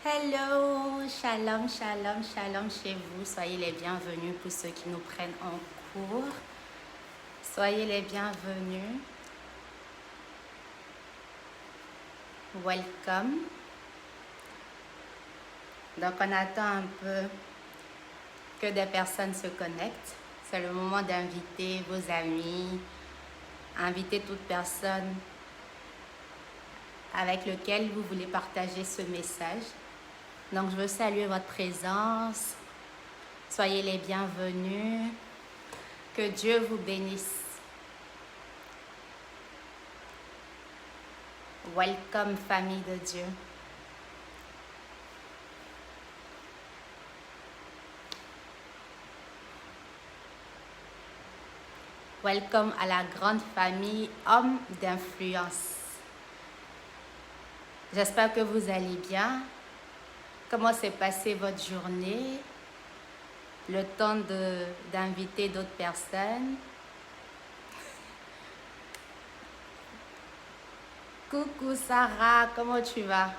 Hello, shalom, shalom, shalom chez vous. Soyez les bienvenus pour ceux qui nous prennent en cours. Soyez les bienvenus. Welcome. Donc, on attend un peu que des personnes se connectent. C'est le moment d'inviter vos amis, inviter toute personne avec lequel vous voulez partager ce message. Donc, je veux saluer votre présence. Soyez les bienvenus. Que Dieu vous bénisse. Welcome, famille de Dieu. Welcome à la grande famille Hommes d'influence. J'espère que vous allez bien. Comment s'est passée votre journée? Le temps d'inviter d'autres personnes. Coucou Sarah, comment tu vas?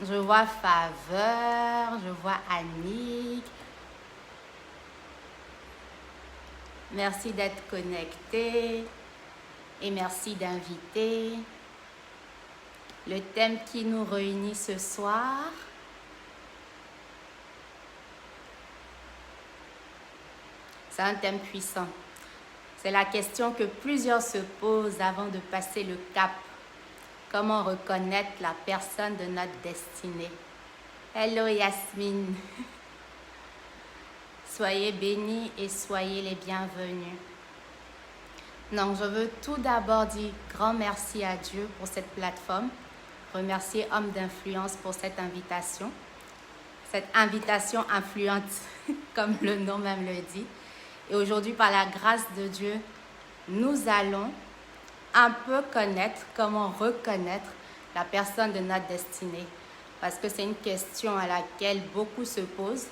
Je vois Faveur, je vois Annick. Merci d'être connecté et merci d'inviter. Le thème qui nous réunit ce soir, c'est un thème puissant. C'est la question que plusieurs se posent avant de passer le cap. Comment reconnaître la personne de notre destinée? Hello Yasmine. Soyez bénis et soyez les bienvenus. Donc, je veux tout d'abord dire grand merci à Dieu pour cette plateforme. Remercier Hommes d'influence pour cette invitation influente, comme le nom même le dit. Et aujourd'hui, par la grâce de Dieu, nous allons un peu connaître, comment reconnaître la personne de notre destinée. Parce que c'est une question à laquelle beaucoup se posent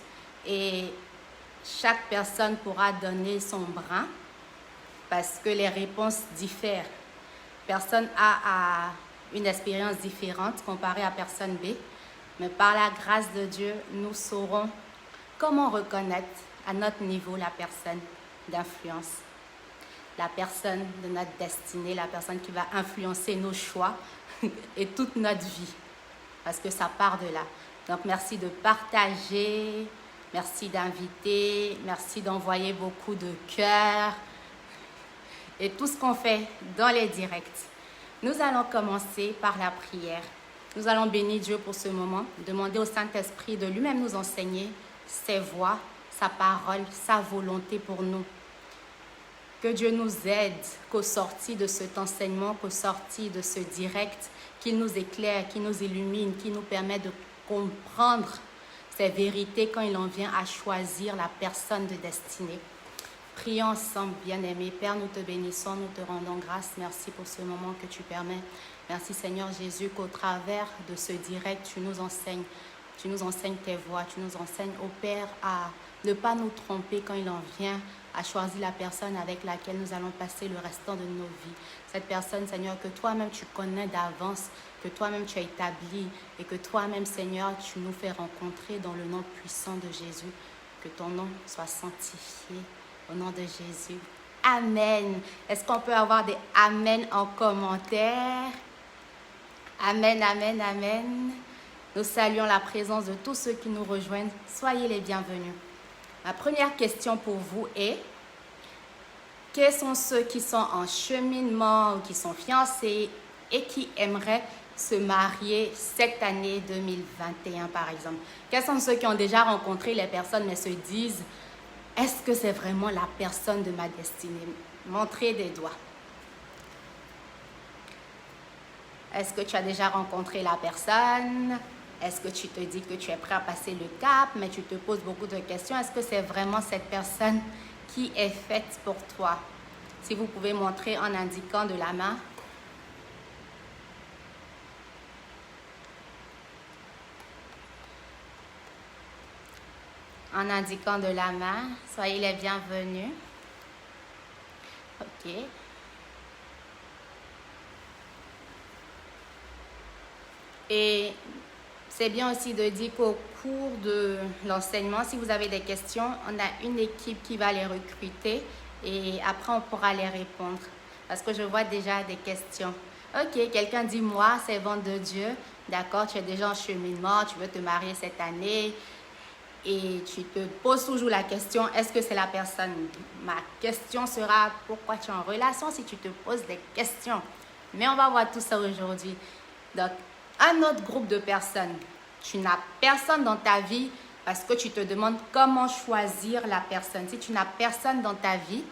et chaque personne pourra donner son brin parce que les réponses diffèrent. Personne a une expérience différente comparée à personne B, mais par la grâce de Dieu, nous saurons comment reconnaître à notre niveau la personne d'influence, la personne de notre destinée, la personne qui va influencer nos choix et toute notre vie, parce que ça part de là. Donc, merci de partager, merci d'inviter, merci d'envoyer beaucoup de cœurs et tout ce qu'on fait dans les directs. Nous allons commencer par la prière. Nous allons bénir Dieu pour ce moment, demander au Saint-Esprit de lui-même nous enseigner ses voies, sa parole, sa volonté pour nous. Que Dieu nous aide, qu'au sorti de cet enseignement, qu'au sorti de ce direct, qu'il nous éclaire, qu'il nous illumine, qu'il nous permet de comprendre ces vérités quand il en vient à choisir la personne de destinée. Prions ensemble, bien-aimés. Père, nous te bénissons, nous te rendons grâce. Merci pour ce moment que tu permets. Merci Seigneur Jésus qu'au travers de ce direct, tu nous enseignes tes voies, tu nous enseignes au Père à ne pas nous tromper quand il en vient à choisir la personne avec laquelle nous allons passer le restant de nos vies. Cette personne, Seigneur, que toi-même tu connais d'avance, que toi-même tu as établi et que toi-même, Seigneur, tu nous fais rencontrer dans le nom puissant de Jésus. Que ton nom soit sanctifié. Au nom de Jésus. Amen. Est-ce qu'on peut avoir des amen en commentaire? Amen, amen, amen. Nous saluons la présence de tous ceux qui nous rejoignent. Soyez les bienvenus. Ma première question pour vous est, quels sont ceux qui sont en cheminement ou qui sont fiancés et qui aimeraient se marier cette année 2021 par exemple? Quels sont ceux qui ont déjà rencontré les personnes mais se disent, est-ce que c'est vraiment la personne de ma destinée? Montrez des doigts. Est-ce que tu as déjà rencontré la personne? Est-ce que tu te dis que tu es prêt à passer le cap, mais tu te poses beaucoup de questions? Est-ce que c'est vraiment cette personne qui est faite pour toi? Si vous pouvez montrer en indiquant de la main. En indiquant de la main, soyez les bienvenus. Ok. Et c'est bien aussi de dire qu'au cours de l'enseignement, si vous avez des questions, on a une équipe qui va les recruter et après on pourra les répondre. Parce que je vois déjà des questions. Ok, quelqu'un dit moi, servante de Dieu. D'accord, tu es déjà en cheminement, tu veux te marier cette année. Et tu te poses toujours la question, est-ce que c'est la personne? Ma question sera, pourquoi tu es en relation si tu te poses des questions? Mais on va voir tout ça aujourd'hui. Donc, un autre groupe de personnes. Tu n'as personne dans ta vie parce que tu te demandes comment choisir la personne. Si tu n'as personne dans ta vie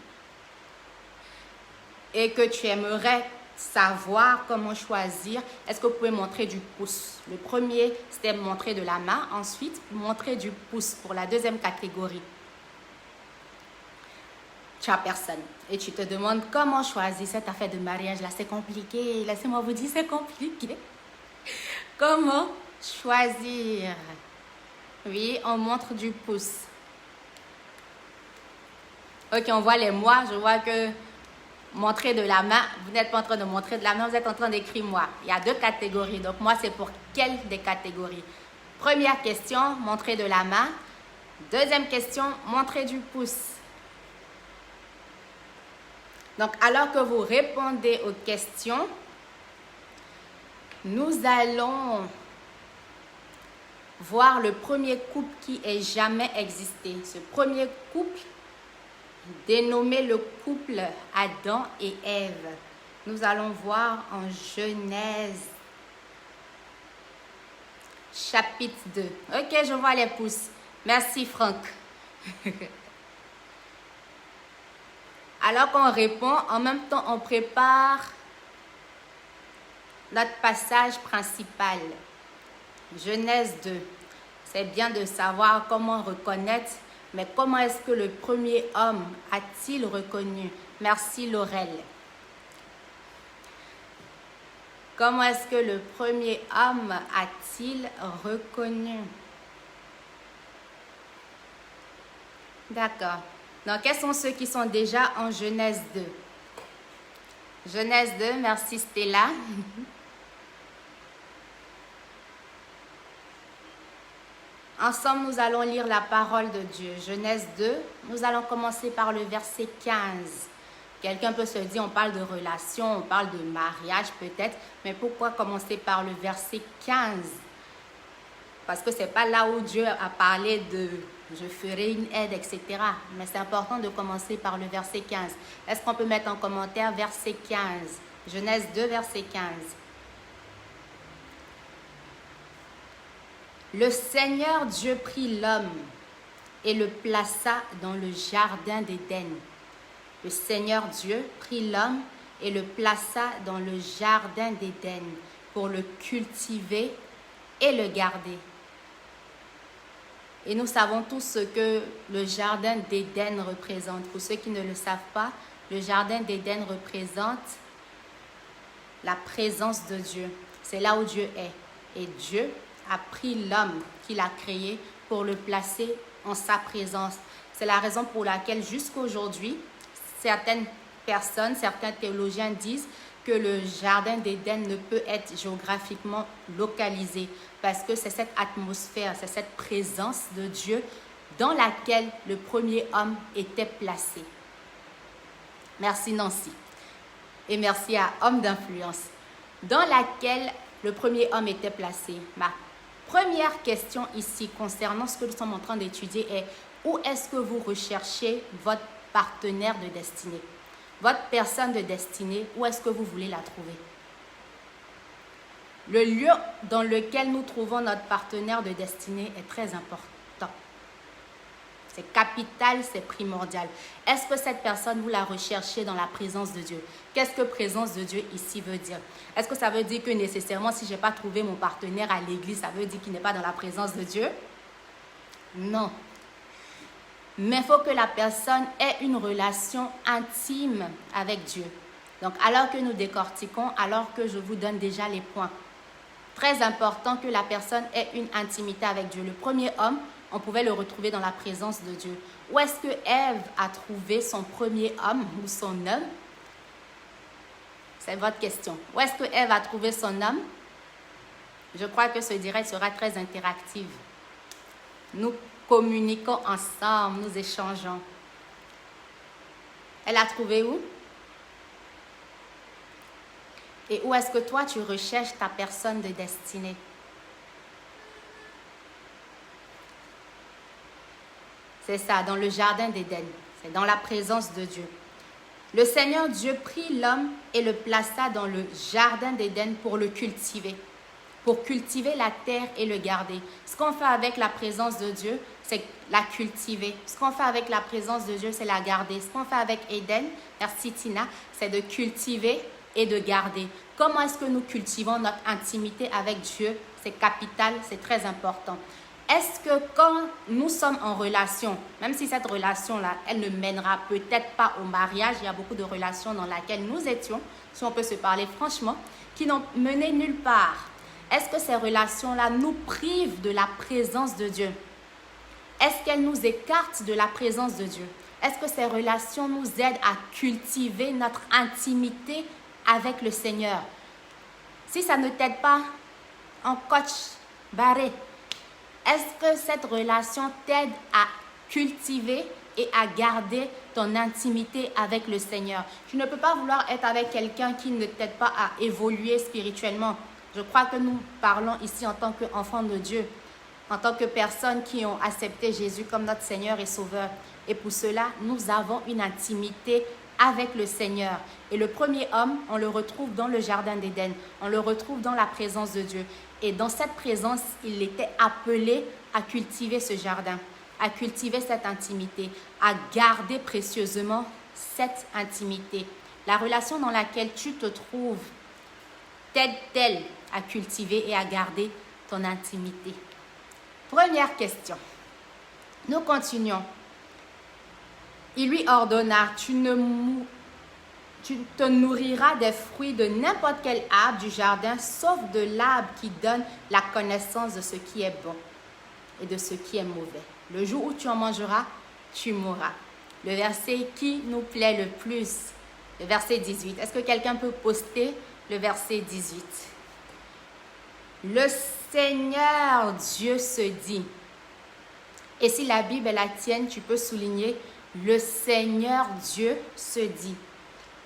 et que tu aimerais savoir comment choisir, est-ce que vous pouvez montrer du pouce? Le premier, c'était montrer de la main. Ensuite, montrer du pouce pour la deuxième catégorie. Tu as personne. Et tu te demandes comment choisir cette affaire de mariage. Là, c'est compliqué. Laissez-moi vous dire, c'est compliqué. Comment choisir? Oui, on montre du pouce. Ok, on voit les mois. Je vois que montrer de la main, vous n'êtes pas en train de montrer de la main, vous êtes en train d'écrire moi. Il y a deux catégories. Donc, moi, c'est pour quelle des catégories? Première question, montrer de la main. Deuxième question, montrer du pouce. Donc, alors que vous répondez aux questions, nous allons voir le premier couple qui ait jamais existé. Ce premier couple, dénommé le couple Adam et Ève. Nous allons voir en Genèse, chapitre 2. Ok, je vois les pouces. Merci, Franck. Alors qu'on répond, en même temps, on prépare notre passage principal. Genèse 2. C'est bien de savoir comment reconnaître, mais comment est-ce que le premier homme a-t-il reconnu? Merci Laurel. Comment est-ce que le premier homme a-t-il reconnu? D'accord. Donc, quels sont ceux qui sont déjà en Genèse 2? Genèse 2, merci Stella. Ensemble, nous allons lire la parole de Dieu. Genèse 2, nous allons commencer par le verset 15. Quelqu'un peut se dire, on parle de relation, on parle de mariage peut-être, mais pourquoi commencer par le verset 15? Parce que ce n'est pas là où Dieu a parlé de « je ferai une aide », etc. Mais c'est important de commencer par le verset 15. Est-ce qu'on peut mettre en commentaire verset 15? Genèse 2, verset 15. Le Seigneur Dieu prit l'homme et le plaça dans le jardin d'Éden. Le Seigneur Dieu prit l'homme et le plaça dans le jardin d'Éden pour le cultiver et le garder. Et nous savons tous ce que le jardin d'Éden représente. Pour ceux qui ne le savent pas, le jardin d'Éden représente la présence de Dieu. C'est là où Dieu est. Et Dieu a pris l'homme qu'il a créé pour le placer en sa présence. C'est la raison pour laquelle jusqu'à aujourd'hui, certaines personnes, certains théologiens disent que le jardin d'Éden ne peut être géographiquement localisé parce que c'est cette atmosphère, c'est cette présence de Dieu dans laquelle le premier homme était placé. Merci Nancy. Et merci à Homme d'influence. Dans laquelle le premier homme était placé. Ma première question ici concernant ce que nous sommes en train d'étudier est où est-ce que vous recherchez votre partenaire de destinée? Votre personne de destinée, où est-ce que vous voulez la trouver? Le lieu dans lequel nous trouvons notre partenaire de destinée est très important. C'est capital, c'est primordial. Est-ce que cette personne, vous la recherchez dans la présence de Dieu? Qu'est-ce que présence de Dieu ici veut dire? Est-ce que ça veut dire que nécessairement, si je n'ai pas trouvé mon partenaire à l'église, ça veut dire qu'il n'est pas dans la présence de Dieu? Non. Mais il faut que la personne ait une relation intime avec Dieu. Donc, alors que nous décortiquons, alors que je vous donne déjà les points, très important que la personne ait une intimité avec Dieu. Le premier homme, on pouvait le retrouver dans la présence de Dieu. Où est-ce que Ève a trouvé son premier homme ou son homme? C'est votre question. Où est-ce que Ève a trouvé son homme? Je crois que ce direct sera très interactif. Nous communiquons ensemble, nous échangeons. Elle a trouvé où? Et où est-ce que toi, tu recherches ta personne de destinée? C'est ça, dans le jardin d'Éden. C'est dans la présence de Dieu. Le Seigneur Dieu prit l'homme et le plaça dans le jardin d'Éden pour le cultiver. Pour cultiver la terre et le garder. Ce qu'on fait avec la présence de Dieu, c'est la cultiver. Ce qu'on fait avec la présence de Dieu, c'est la garder. Ce qu'on fait avec Éden, merci Tina, c'est de cultiver et de garder. Comment est-ce que nous cultivons notre intimité avec Dieu? C'est capital, c'est très important. Est-ce que quand nous sommes en relation, même si cette relation-là, elle ne mènera peut-être pas au mariage, il y a beaucoup de relations dans lesquelles nous étions, si on peut se parler franchement, qui n'ont mené nulle part. Est-ce que ces relations-là nous privent de la présence de Dieu? Est-ce qu'elles nous écartent de la présence de Dieu? Est-ce que ces relations nous aident à cultiver notre intimité avec le Seigneur? Si ça ne t'aide pas, en coach barré, est-ce que cette relation t'aide à cultiver et à garder ton intimité avec le Seigneur? Tu ne peux pas vouloir être avec quelqu'un qui ne t'aide pas à évoluer spirituellement. Je crois que nous parlons ici en tant qu'enfants de Dieu, en tant que personnes qui ont accepté Jésus comme notre Seigneur et Sauveur. Et pour cela, nous avons une intimité avec le Seigneur. Et le premier homme, on le retrouve dans le jardin d'Éden. On le retrouve dans la présence de Dieu. Et dans cette présence, il était appelé à cultiver ce jardin, à cultiver cette intimité, à garder précieusement cette intimité. La relation dans laquelle tu te trouves t'aide-t-elle à cultiver et à garder ton intimité? Première question. Nous continuons. Il lui ordonna, tu te nourriras des fruits de n'importe quel arbre du jardin, sauf de l'arbre qui donne la connaissance de ce qui est bon et de ce qui est mauvais. Le jour où tu en mangeras, tu mourras. Le verset qui nous plaît le plus, le verset 18. Est-ce que quelqu'un peut poster le verset 18? Le Seigneur Dieu se dit. Et si la Bible est la tienne, tu peux souligner le Seigneur Dieu se dit.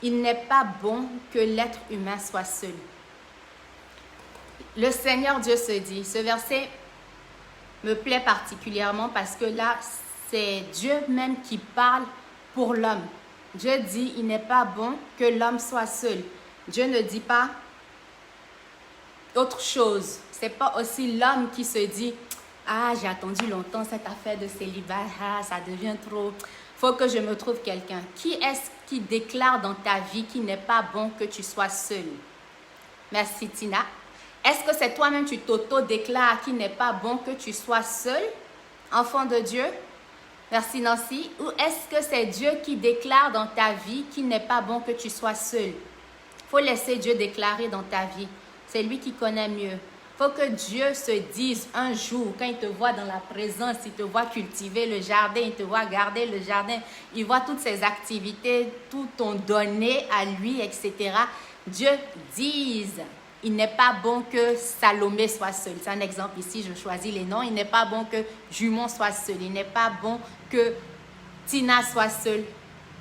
Il n'est pas bon que l'être humain soit seul. Le Seigneur Dieu se dit. Ce verset me plaît particulièrement parce que là, c'est Dieu même qui parle pour l'homme. Dieu dit, il n'est pas bon que l'homme soit seul. Dieu ne dit pas autre chose. Ce n'est pas aussi l'homme qui se dit, ah, j'ai attendu longtemps cette affaire de célibat, ah, ça devient trop, faut que je me trouve quelqu'un. Qui est-ce qui déclare dans ta vie qu'il n'est pas bon que tu sois seul? Merci Tina. Est-ce que c'est toi-même tu t'auto-déclares qu'il n'est pas bon que tu sois seul, enfant de Dieu? Merci Nancy. Ou est-ce que c'est Dieu qui déclare dans ta vie qu'il n'est pas bon que tu sois seul? Il faut laisser Dieu déclarer dans ta vie. C'est lui qui connaît mieux. Il faut que Dieu se dise un jour, quand il te voit dans la présence, il te voit cultiver le jardin, il te voit garder le jardin, il voit toutes ses activités, tout ton donné à lui, etc. Dieu dise, il n'est pas bon que Salomé soit seul. C'est un exemple ici, je choisis les noms. Il n'est pas bon que Jumon soit seul. Il n'est pas bon que Tina soit seule.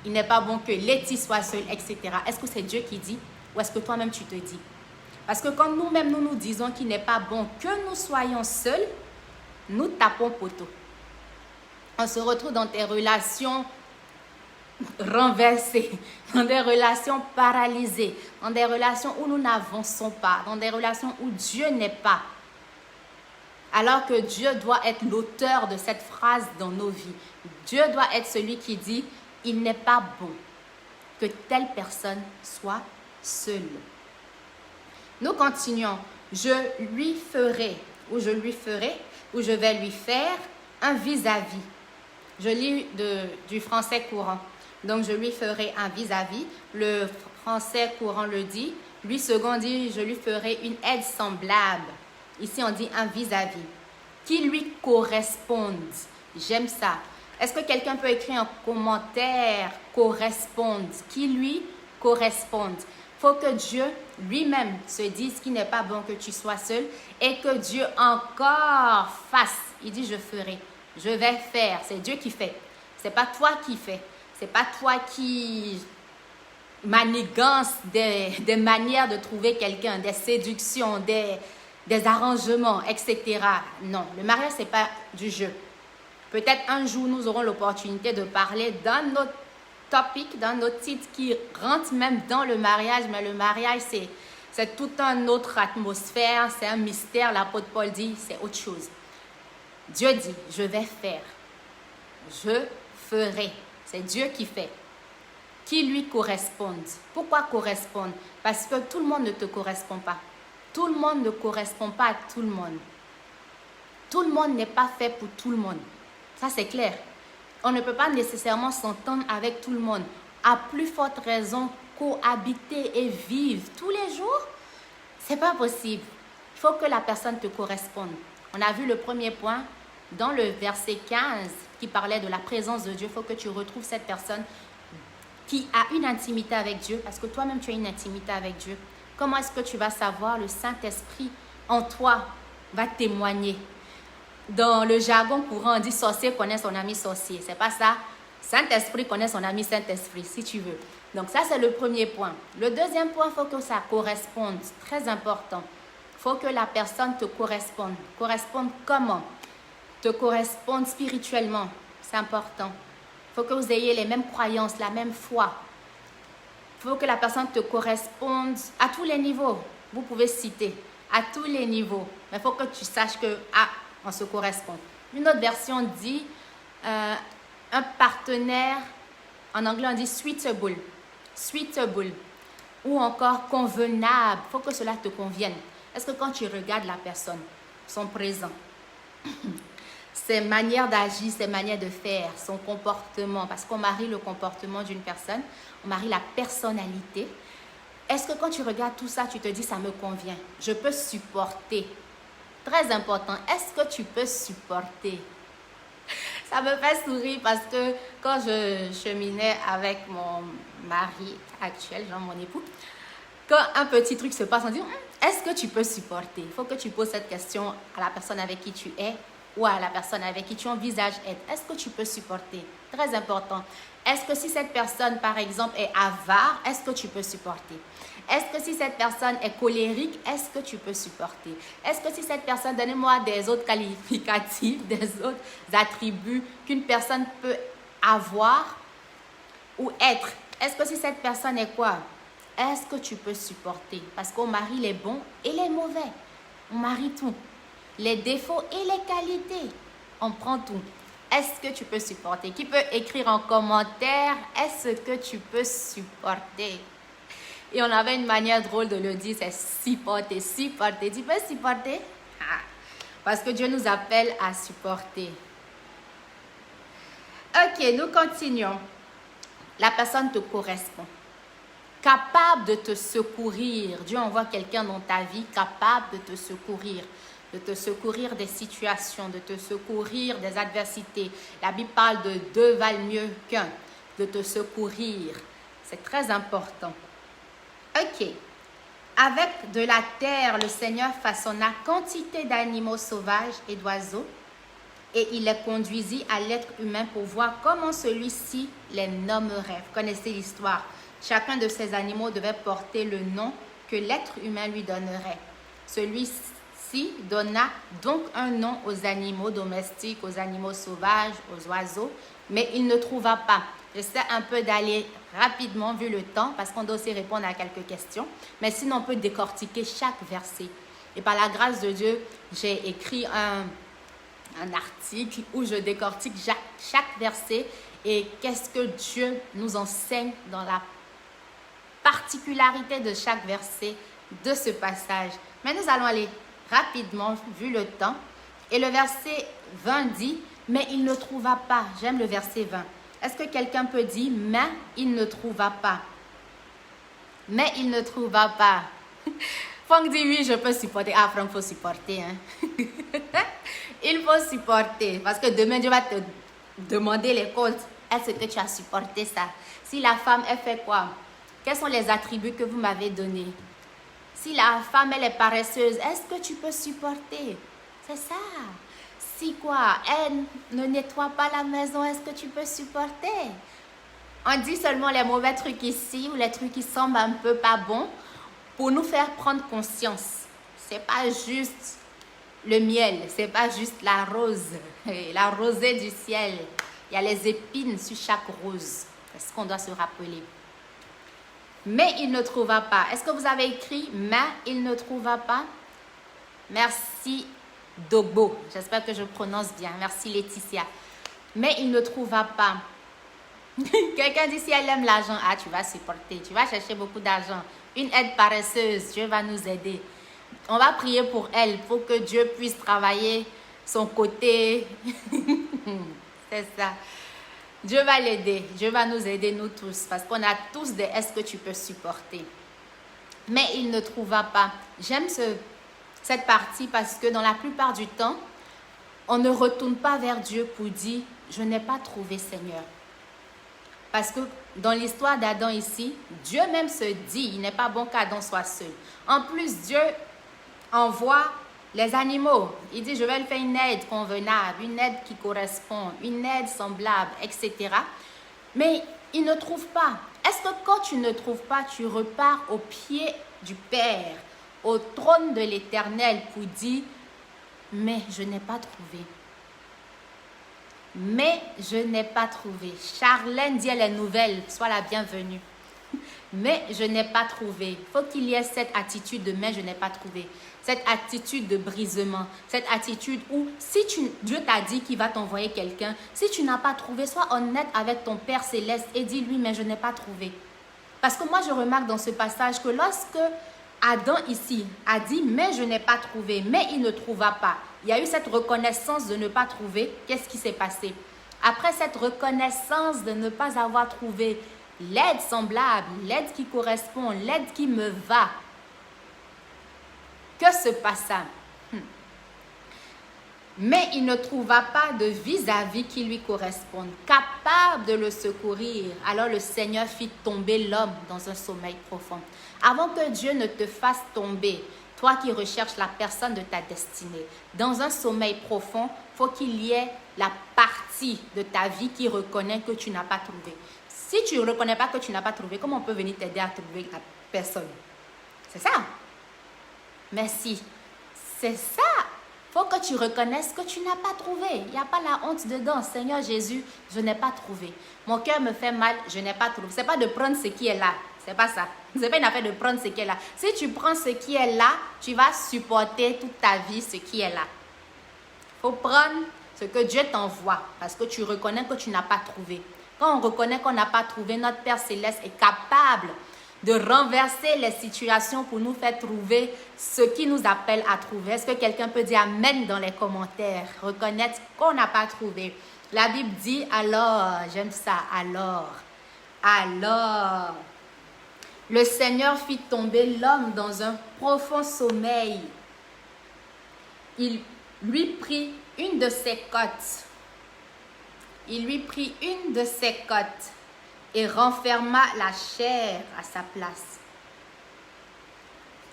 Il n'est pas bon que Letty soit seule, etc. Est-ce que c'est Dieu qui dit ou est-ce que toi-même tu te dis? Parce que quand nous-mêmes nous disons qu'il n'est pas bon que nous soyons seuls, nous tapons poteau. On se retrouve dans des relations renversées, dans des relations paralysées, dans des relations où nous n'avançons pas, dans des relations où Dieu n'est pas. Alors que Dieu doit être l'auteur de cette phrase dans nos vies. Dieu doit être celui qui dit, il n'est pas bon que telle personne soit seule. Nous continuons. Je lui ferai, ou je vais lui faire un vis-à-vis. Je lis du français courant. Donc, je lui ferai un vis-à-vis. Le français courant le dit. Lui second dit, je lui ferai une aide semblable. Ici, on dit un vis-à-vis. Qui lui corresponde. J'aime ça. Est-ce que quelqu'un peut écrire un commentaire corresponde? Qui lui corresponde? faut que Dieu lui-même se dise qu'il n'est pas bon que tu sois seul et que Dieu encore fasse. Il dit, je ferai, je vais faire. C'est Dieu qui fait. Ce n'est pas toi qui fais. Ce n'est pas toi qui manigance des manières de trouver quelqu'un, des séductions, des arrangements, etc. Non, le mariage, ce n'est pas du jeu. Peut-être un jour, nous aurons l'opportunité de parler d'un autre topic, d'un autre titre qui rentre même dans le mariage. Mais le mariage, c'est toute une autre atmosphère, c'est un mystère. L'apôtre Paul dit, c'est autre chose. Dieu dit, je vais faire, je ferai. C'est Dieu qui fait. Qui lui correspondent. Pourquoi correspondent? Parce que tout le monde ne te correspond pas. Tout le monde ne correspond pas à tout le monde. Tout le monde n'est pas fait pour tout le monde. Ça, c'est clair. On ne peut pas nécessairement s'entendre avec tout le monde. À plus forte raison, cohabiter et vivre tous les jours, c'est pas possible. Il faut que la personne te corresponde. On a vu le premier point dans le verset 15 qui parlait de la présence de Dieu. Il faut que tu retrouves cette personne qui a une intimité avec Dieu, parce que toi-même tu as une intimité avec Dieu. Comment est-ce que tu vas savoir? Le Saint-Esprit en toi va témoigner. Dans le jargon courant, on dit sorcier connaît son ami sorcier. C'est pas ça. Saint-Esprit connaît son ami Saint-Esprit, si tu veux. Donc ça, c'est le premier point. Le deuxième point, il faut que ça corresponde. Très important. Il faut que la personne te corresponde. Corresponde comment? Te corresponde spirituellement. C'est important. Il faut que vous ayez les mêmes croyances, la même foi. Il faut que la personne te corresponde à tous les niveaux. Vous pouvez citer à tous les niveaux. Mais il faut que tu saches que, on se correspond. Une autre version dit un partenaire, en anglais on dit suitable. Suitable. Ou encore convenable. Il faut que cela te convienne. Est-ce que quand tu regardes la personne, son présent, ses manières d'agir, ses manières de faire, son comportement, parce qu'on marie le comportement d'une personne, on marie la personnalité. Est-ce que quand tu regardes tout ça, tu te dis, ça me convient, je peux supporter? Très important, est-ce que tu peux supporter? Ça me fait sourire parce que quand je cheminais avec mon mari actuel, genre mon époux, quand un petit truc se passe, on dit, est-ce que tu peux supporter? Il faut que tu poses cette question à la personne avec qui tu es ou à la personne avec qui tu envisages être. Est-ce que tu peux supporter? Très important. Est-ce que si cette personne, par exemple, est avare, est-ce que tu peux supporter? Est-ce que si cette personne est colérique, est-ce que tu peux supporter? Est-ce que si cette personne, donnez-moi des autres qualificatifs, des autres attributs qu'une personne peut avoir ou être. Est-ce que si cette personne est quoi? Est-ce que tu peux supporter? Parce qu'on marie les bons et les mauvais. On marie tout. Les défauts et les qualités. On prend tout. Est-ce que tu peux supporter? Qui peut écrire en commentaire? Est-ce que tu peux supporter? Et on avait une manière drôle de le dire, c'est supporter, supporter. Tu peux supporter? Parce que Dieu nous appelle à supporter. Ok, nous continuons. La personne te correspond. Capable de te secourir. Dieu envoie quelqu'un dans ta vie capable de te secourir. De te secourir des situations, de te secourir des adversités. La Bible parle de deux valent mieux qu'un. De te secourir. C'est très important. Ok. Avec de la terre, le Seigneur façonna quantité d'animaux sauvages et d'oiseaux, et il les conduisit à l'être humain pour voir comment celui-ci les nommerait. Vous connaissez l'histoire. Chacun de ces animaux devait porter le nom que l'être humain lui donnerait. Celui-ci donna donc un nom aux animaux domestiques, aux animaux sauvages, aux oiseaux, mais il ne trouva pas. J'essaie un peu d'aller rapidement vu le temps parce qu'on doit aussi répondre à quelques questions. Mais sinon, on peut décortiquer chaque verset. Et par la grâce de Dieu, j'ai écrit un article où je décortique chaque verset et qu'est-ce que Dieu nous enseigne dans la particularité de chaque verset de ce passage. Mais nous allons aller rapidement vu le temps. Et le verset 20 dit, mais il ne trouva pas. J'aime le verset 20. Est-ce que quelqu'un peut dire, mais il ne trouva pas? Mais il ne trouva pas. Franck dit, oui, je peux supporter. Ah, Franck, il faut supporter. Hein? Il faut supporter. Parce que demain, Dieu va te demander les comptes. Est-ce que tu as supporté ça? Si la femme, elle fait quoi? Quels sont les attributs que vous m'avez donnés? Si la femme, elle est paresseuse, est-ce que tu peux supporter? C'est ça. Si quoi? Elle ne nettoie pas la maison, est-ce que tu peux supporter? On dit seulement les mauvais trucs ici ou les trucs qui semblent un peu pas bons pour nous faire prendre conscience. C'est pas juste le miel, c'est pas juste la rose, la rosée du ciel. Il y a les épines sur chaque rose. C'est ce qu'on doit se rappeler. Mais il ne trouva pas. Est-ce que vous avez écrit « mais il ne trouva pas » Merci Dogbo. J'espère que je prononce bien. Merci Laetitia. Mais il ne trouva pas. Quelqu'un dit si elle aime l'argent, ah tu vas supporter. Tu vas chercher beaucoup d'argent. Une aide paresseuse, Dieu va nous aider. On va prier pour elle, pour que Dieu puisse travailler son côté. C'est ça. Dieu va l'aider. Dieu va nous aider, nous tous. Parce qu'on a tous des « est-ce que tu peux supporter ?» Mais il ne trouva pas. J'aime cette partie parce que dans la plupart du temps, on ne retourne pas vers Dieu pour dire « je n'ai pas trouvé Seigneur ». Parce que dans l'histoire d'Adam ici, Dieu même se dit « il n'est pas bon qu'Adam soit seul ». En plus, Dieu envoie les animaux. Il dit, je vais lui faire une aide convenable, une aide qui correspond, une aide semblable, etc. Mais il ne trouve pas. Est-ce que quand tu ne trouves pas, tu repars au pied du Père, au trône de l'Éternel pour dire, mais je n'ai pas trouvé. Mais je n'ai pas trouvé. Charlène dit, elle est nouvelle, sois la bienvenue. Mais je n'ai pas trouvé. Il faut qu'il y ait cette attitude de mais je n'ai pas trouvé. Cette attitude de brisement. Cette attitude où si Dieu t'a dit qu'il va t'envoyer quelqu'un, si tu n'as pas trouvé, sois honnête avec ton Père Céleste et dis-lui mais je n'ai pas trouvé. Parce que moi je remarque dans ce passage que lorsque Adam ici a dit mais je n'ai pas trouvé, mais il ne trouva pas. Il y a eu cette reconnaissance de ne pas trouver. Qu'est-ce qui s'est passé? Après cette reconnaissance de ne pas avoir trouvé l'aide semblable, l'aide qui correspond, l'aide qui me va. Que se passa? Mais il ne trouva pas de vis-à-vis qui lui corresponde, capable de le secourir. Alors le Seigneur fit tomber l'homme dans un sommeil profond. Avant que Dieu ne te fasse tomber, toi qui recherches la personne de ta destinée, dans un sommeil profond, il faut qu'il y ait la partie de ta vie qui reconnaît que tu n'as pas trouvé. Si tu ne reconnais pas que tu n'as pas trouvé, comment on peut venir t'aider à trouver la personne? C'est ça. Merci. C'est ça. Il faut que tu reconnaisses que tu n'as pas trouvé. Il n'y a pas la honte dedans. Seigneur Jésus, je n'ai pas trouvé. Mon cœur me fait mal, je n'ai pas trouvé. Ce n'est pas de prendre ce qui est là. Ce n'est pas ça. Ce n'est pas une affaire de prendre ce qui est là. Si tu prends ce qui est là, tu vas supporter toute ta vie ce qui est là. Il faut prendre ce que Dieu t'envoie parce que tu reconnais que tu n'as pas trouvé. Quand on reconnaît qu'on n'a pas trouvé, notre Père Céleste est capable de renverser les situations pour nous faire trouver ce qui nous appelle à trouver. Est-ce que quelqu'un peut dire Amen dans les commentaires? Reconnaître qu'on n'a pas trouvé. La Bible dit alors, j'aime ça, alors, le Seigneur fit tomber l'homme dans un profond sommeil. Il lui prit une de ses côtes. Et renferma la chair à sa place.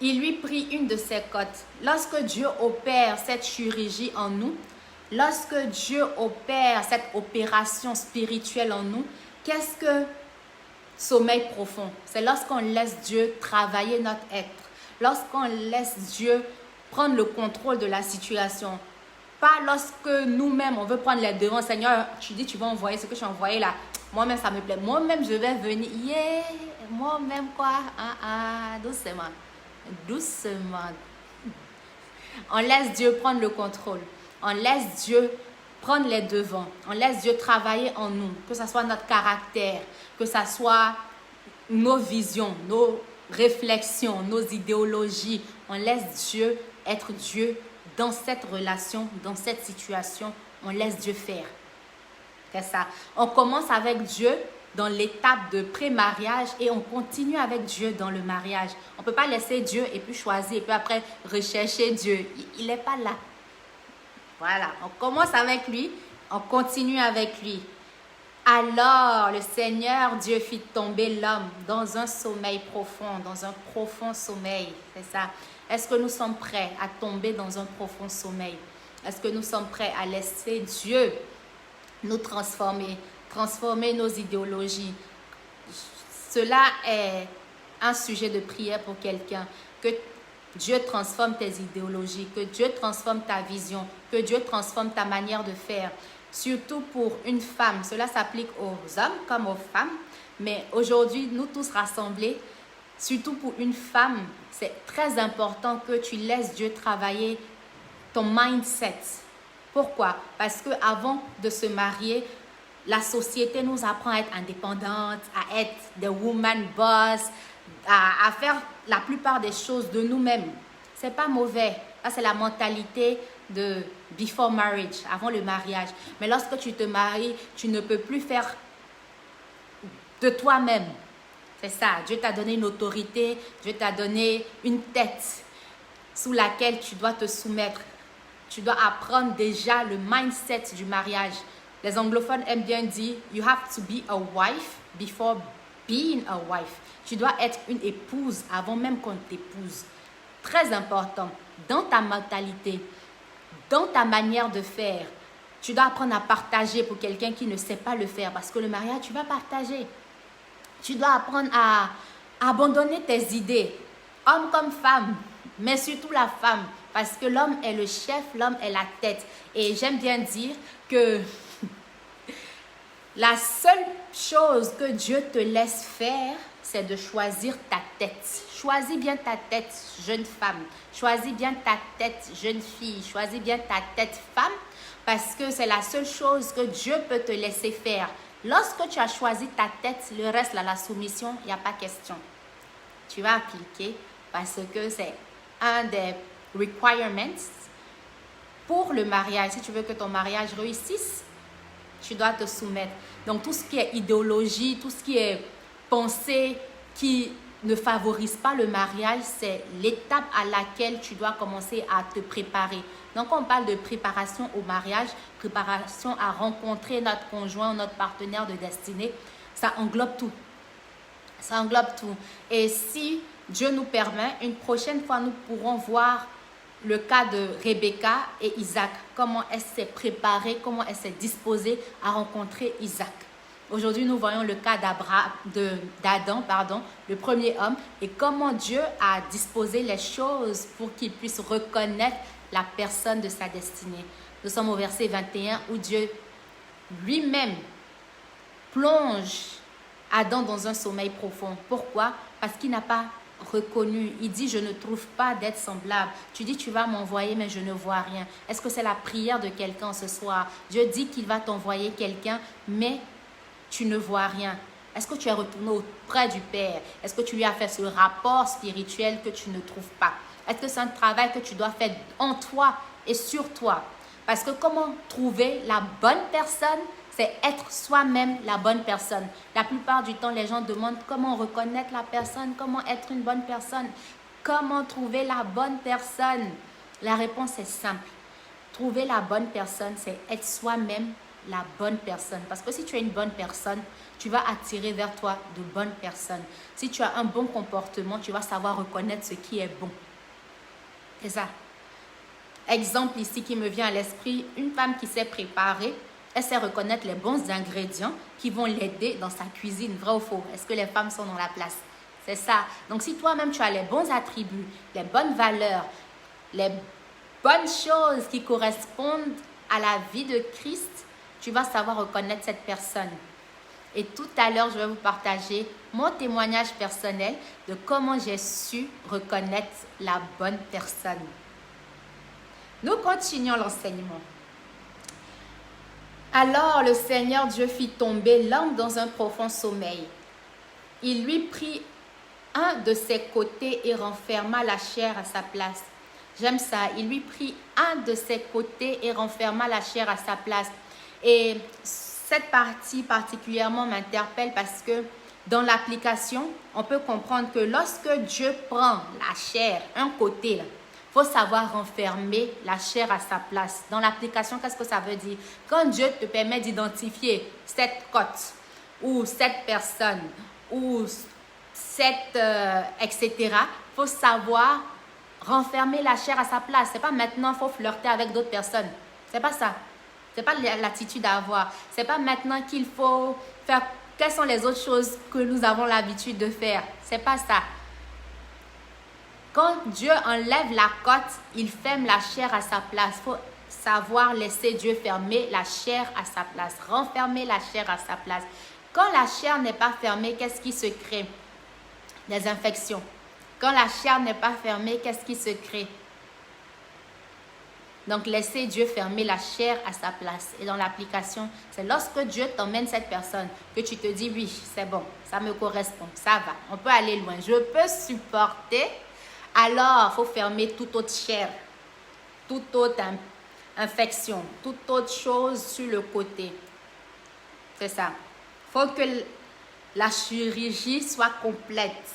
Il lui prit une de ses côtes. Lorsque Dieu opère cette chirurgie en nous, lorsque Dieu opère cette opération spirituelle en nous, qu'est-ce que sommeil profond? C'est lorsqu'on laisse Dieu travailler notre être, lorsqu'on laisse Dieu prendre le contrôle de la situation. Pas lorsque nous-mêmes, on veut prendre les devants. Seigneur, tu dis, tu vas envoyer ce que je suis envoyé là. Moi-même, ça me plaît. Moi-même, je vais venir. Yeah! Moi-même, quoi? Doucement. Doucement. On laisse Dieu prendre le contrôle. On laisse Dieu prendre les devants. On laisse Dieu travailler en nous. Que ce soit notre caractère, que ce soit nos visions, nos réflexions, nos idéologies. On laisse Dieu être Dieu dans cette relation, dans cette situation. On laisse Dieu faire. C'est ça. On commence avec Dieu dans l'étape de pré-mariage et on continue avec Dieu dans le mariage. On ne peut pas laisser Dieu et puis choisir et puis après rechercher Dieu. Il n'est pas là. Voilà. On commence avec lui, on continue avec lui. Alors le Seigneur Dieu fit tomber l'homme dans un sommeil profond, dans un profond sommeil. C'est ça. Est-ce que nous sommes prêts à tomber dans un profond sommeil? Est-ce que nous sommes prêts à laisser Dieu nous transformer nos idéologies? Cela est un sujet de prière pour quelqu'un. Que Dieu transforme tes idéologies, que Dieu transforme ta vision, que Dieu transforme ta manière de faire. Surtout pour une femme. Cela s'applique aux hommes comme aux femmes. Mais aujourd'hui, nous tous rassemblés, surtout pour une femme, c'est très important que tu laisses Dieu travailler ton mindset. Pourquoi? Parce qu'avant de se marier, la société nous apprend à être indépendante, à être des woman boss, à faire la plupart des choses de nous-mêmes. Ce n'est pas mauvais. Ça, c'est la mentalité de before marriage, avant le mariage. Mais lorsque tu te maries, tu ne peux plus faire de toi-même. C'est ça. Dieu t'a donné une autorité, Dieu t'a donné une tête sous laquelle tu dois te soumettre. Tu dois apprendre déjà le mindset du mariage. Les anglophones aiment bien dire « You have to be a wife before being a wife ». Tu dois être une épouse avant même qu'on t'épouse. Très important. Dans ta mentalité, dans ta manière de faire, tu dois apprendre à partager pour quelqu'un qui ne sait pas le faire. Parce que le mariage, tu vas partager. Tu dois apprendre à abandonner tes idées, homme comme femme, mais surtout la femme. Parce que l'homme est le chef, l'homme est la tête. Et j'aime bien dire que la seule chose que Dieu te laisse faire, c'est de choisir ta tête. Choisis bien ta tête, jeune femme. Choisis bien ta tête, jeune fille. Choisis bien ta tête, femme, parce que c'est la seule chose que Dieu peut te laisser faire. Lorsque tu as choisi ta tête, le reste, là, la soumission, il n'y a pas question. Tu vas appliquer parce que c'est un des requirements pour le mariage. Si tu veux que ton mariage réussisse, tu dois te soumettre. Donc, tout ce qui est idéologie, tout ce qui est pensée qui ne favorise pas le mariage, c'est l'étape à laquelle tu dois commencer à te préparer. Donc, on parle de préparation au mariage, préparation à rencontrer notre conjoint, notre partenaire de destinée. Ça englobe tout. Ça englobe tout. Et si Dieu nous permet, une prochaine fois, nous pourrons voir le cas de Rebecca et Isaac. Comment elle s'est préparée, comment elle s'est disposée à rencontrer Isaac. Aujourd'hui, nous voyons le cas d'Adam, le premier homme, et comment Dieu a disposé les choses pour qu'il puisse reconnaître la personne de sa destinée. Nous sommes au verset 21 où Dieu lui-même plonge Adam dans un sommeil profond. Pourquoi? Parce qu'il n'a pas reconnu. Il dit, je ne trouve pas d'être semblable. Tu dis, tu vas m'envoyer, mais je ne vois rien. Est-ce que c'est la prière de quelqu'un ce soir? Dieu dit qu'il va t'envoyer quelqu'un, mais tu ne vois rien. Est-ce que tu es retourné auprès du Père? Est-ce que tu lui as fait ce rapport spirituel que tu ne trouves pas? Est-ce que c'est un travail que tu dois faire en toi et sur toi? Parce que comment trouver la bonne personne? C'est être soi-même la bonne personne. La plupart du temps, les gens demandent comment reconnaître la personne, comment être une bonne personne, comment trouver la bonne personne. La réponse est simple. Trouver la bonne personne, c'est être soi-même la bonne personne. Parce que si tu es une bonne personne, tu vas attirer vers toi de bonnes personnes. Si tu as un bon comportement, tu vas savoir reconnaître ce qui est bon. C'est ça. Exemple ici qui me vient à l'esprit, une femme qui s'est préparée, elle sait reconnaître les bons ingrédients qui vont l'aider dans sa cuisine, vrai ou faux? Est-ce que les femmes sont dans la place? C'est ça. Donc si toi-même tu as les bons attributs, les bonnes valeurs, les bonnes choses qui correspondent à la vie de Christ, tu vas savoir reconnaître cette personne. Et tout à l'heure, je vais vous partager mon témoignage personnel de comment j'ai su reconnaître la bonne personne. Nous continuons l'enseignement. Alors le Seigneur Dieu fit tomber l'homme dans un profond sommeil. Il lui prit un de ses côtés et renferma la chair à sa place. J'aime ça. Il lui prit un de ses côtés et renferma la chair à sa place. Et cette partie particulièrement m'interpelle parce que dans l'application, on peut comprendre que lorsque Dieu prend la chair, un côté, il faut savoir renfermer la chair à sa place. Dans l'application, qu'est-ce que ça veut dire? Quand Dieu te permet d'identifier cette cote ou cette personne ou cette, etc., il faut savoir renfermer la chair à sa place. C'est pas maintenant il faut flirter avec d'autres personnes. C'est pas ça. C'est pas l'attitude à avoir. C'est pas maintenant qu'il faut faire. Quelles sont les autres choses que nous avons l'habitude de faire? C'est pas ça. Quand Dieu enlève la cote, il ferme la chair à sa place. Il faut savoir laisser Dieu fermer la chair à sa place, renfermer la chair à sa place. Quand la chair n'est pas fermée, qu'est-ce qui se crée? Des infections. Quand la chair n'est pas fermée, qu'est-ce qui se crée? Donc, laissez Dieu fermer la chair à sa place. Et dans l'application, c'est lorsque Dieu t'emmène cette personne que tu te dis, oui, c'est bon, ça me correspond, ça va, on peut aller loin, je peux supporter. Alors, il faut fermer toute autre chair, toute autre infection, toute autre chose sur le côté. C'est ça. Il faut que la chirurgie soit complète.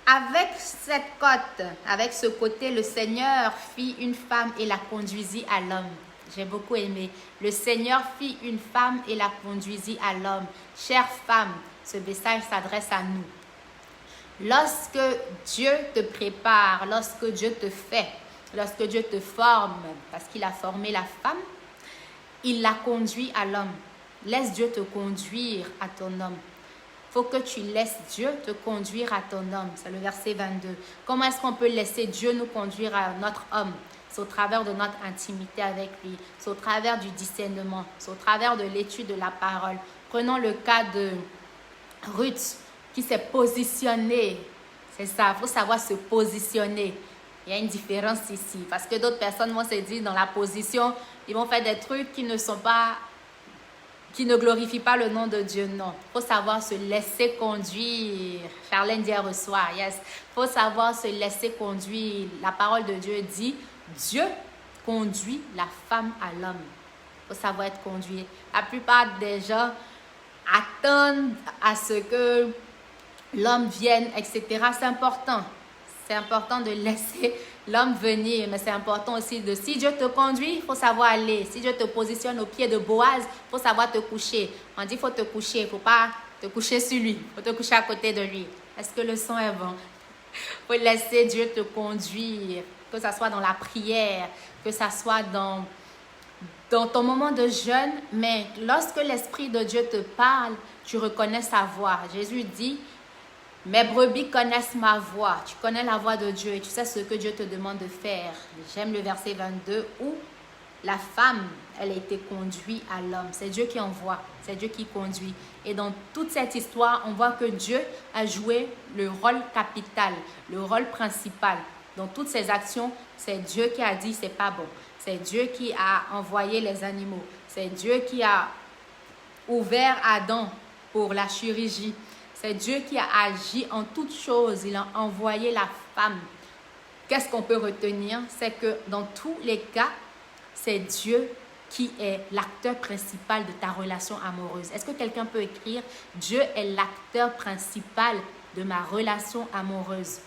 Avec cette cote, avec ce côté, le Seigneur fit une femme et la conduisit à l'homme. J'ai beaucoup aimé. Le Seigneur fit une femme et la conduisit à l'homme. Chère femme, ce message s'adresse à nous. Lorsque Dieu te prépare, lorsque Dieu te fait, lorsque Dieu te forme, parce qu'il a formé la femme, il la conduit à l'homme. Laisse Dieu te conduire à ton homme. Il faut que tu laisses Dieu te conduire à ton homme. C'est le verset 22. Comment est-ce qu'on peut laisser Dieu nous conduire à notre homme? C'est au travers de notre intimité avec lui. C'est au travers du discernement. C'est au travers de l'étude de la parole. Prenons le cas de Ruth qui s'est positionnée. C'est ça, il faut savoir se positionner. Il y a une différence ici. Parce que d'autres personnes vont se dire dans la position, ils vont faire des trucs qui ne glorifient pas le nom de Dieu. Non, il faut savoir se laisser conduire. Charlène dit reçoit, yes. Il faut savoir se laisser conduire. La parole de Dieu dit, Dieu conduit la femme à l'homme. Il faut savoir être conduit. La plupart des gens attendent à ce que l'homme vienne, etc. C'est important. C'est important de laisser l'homme venir, mais c'est important aussi de, si Dieu te conduit, il faut savoir aller. Si Dieu te positionne au pied de Boaz, il faut savoir te coucher. On dit qu'il faut te coucher, il ne faut pas te coucher sur lui, il faut te coucher à côté de lui. Est-ce que le son est bon? Il faut laisser Dieu te conduire, que ce soit dans la prière, que ce soit dans ton moment de jeûne, mais lorsque l'Esprit de Dieu te parle, tu reconnais sa voix. Jésus dit, mes brebis connaissent ma voix. Tu connais la voix de Dieu et tu sais ce que Dieu te demande de faire. J'aime le verset 22 où la femme, elle a été conduite à l'homme. C'est Dieu qui envoie, c'est Dieu qui conduit. Et dans toute cette histoire, on voit que Dieu a joué le rôle capital, le rôle principal. Dans toutes ces actions, c'est Dieu qui a dit c'est pas bon. C'est Dieu qui a envoyé les animaux. C'est Dieu qui a ouvert Adam pour la chirurgie. C'est Dieu qui a agi en toutes choses. Il a envoyé la femme. Qu'est-ce qu'on peut retenir? C'est que dans tous les cas, c'est Dieu qui est l'acteur principal de ta relation amoureuse. Est-ce que quelqu'un peut écrire « Dieu est l'acteur principal de ma relation amoureuse ».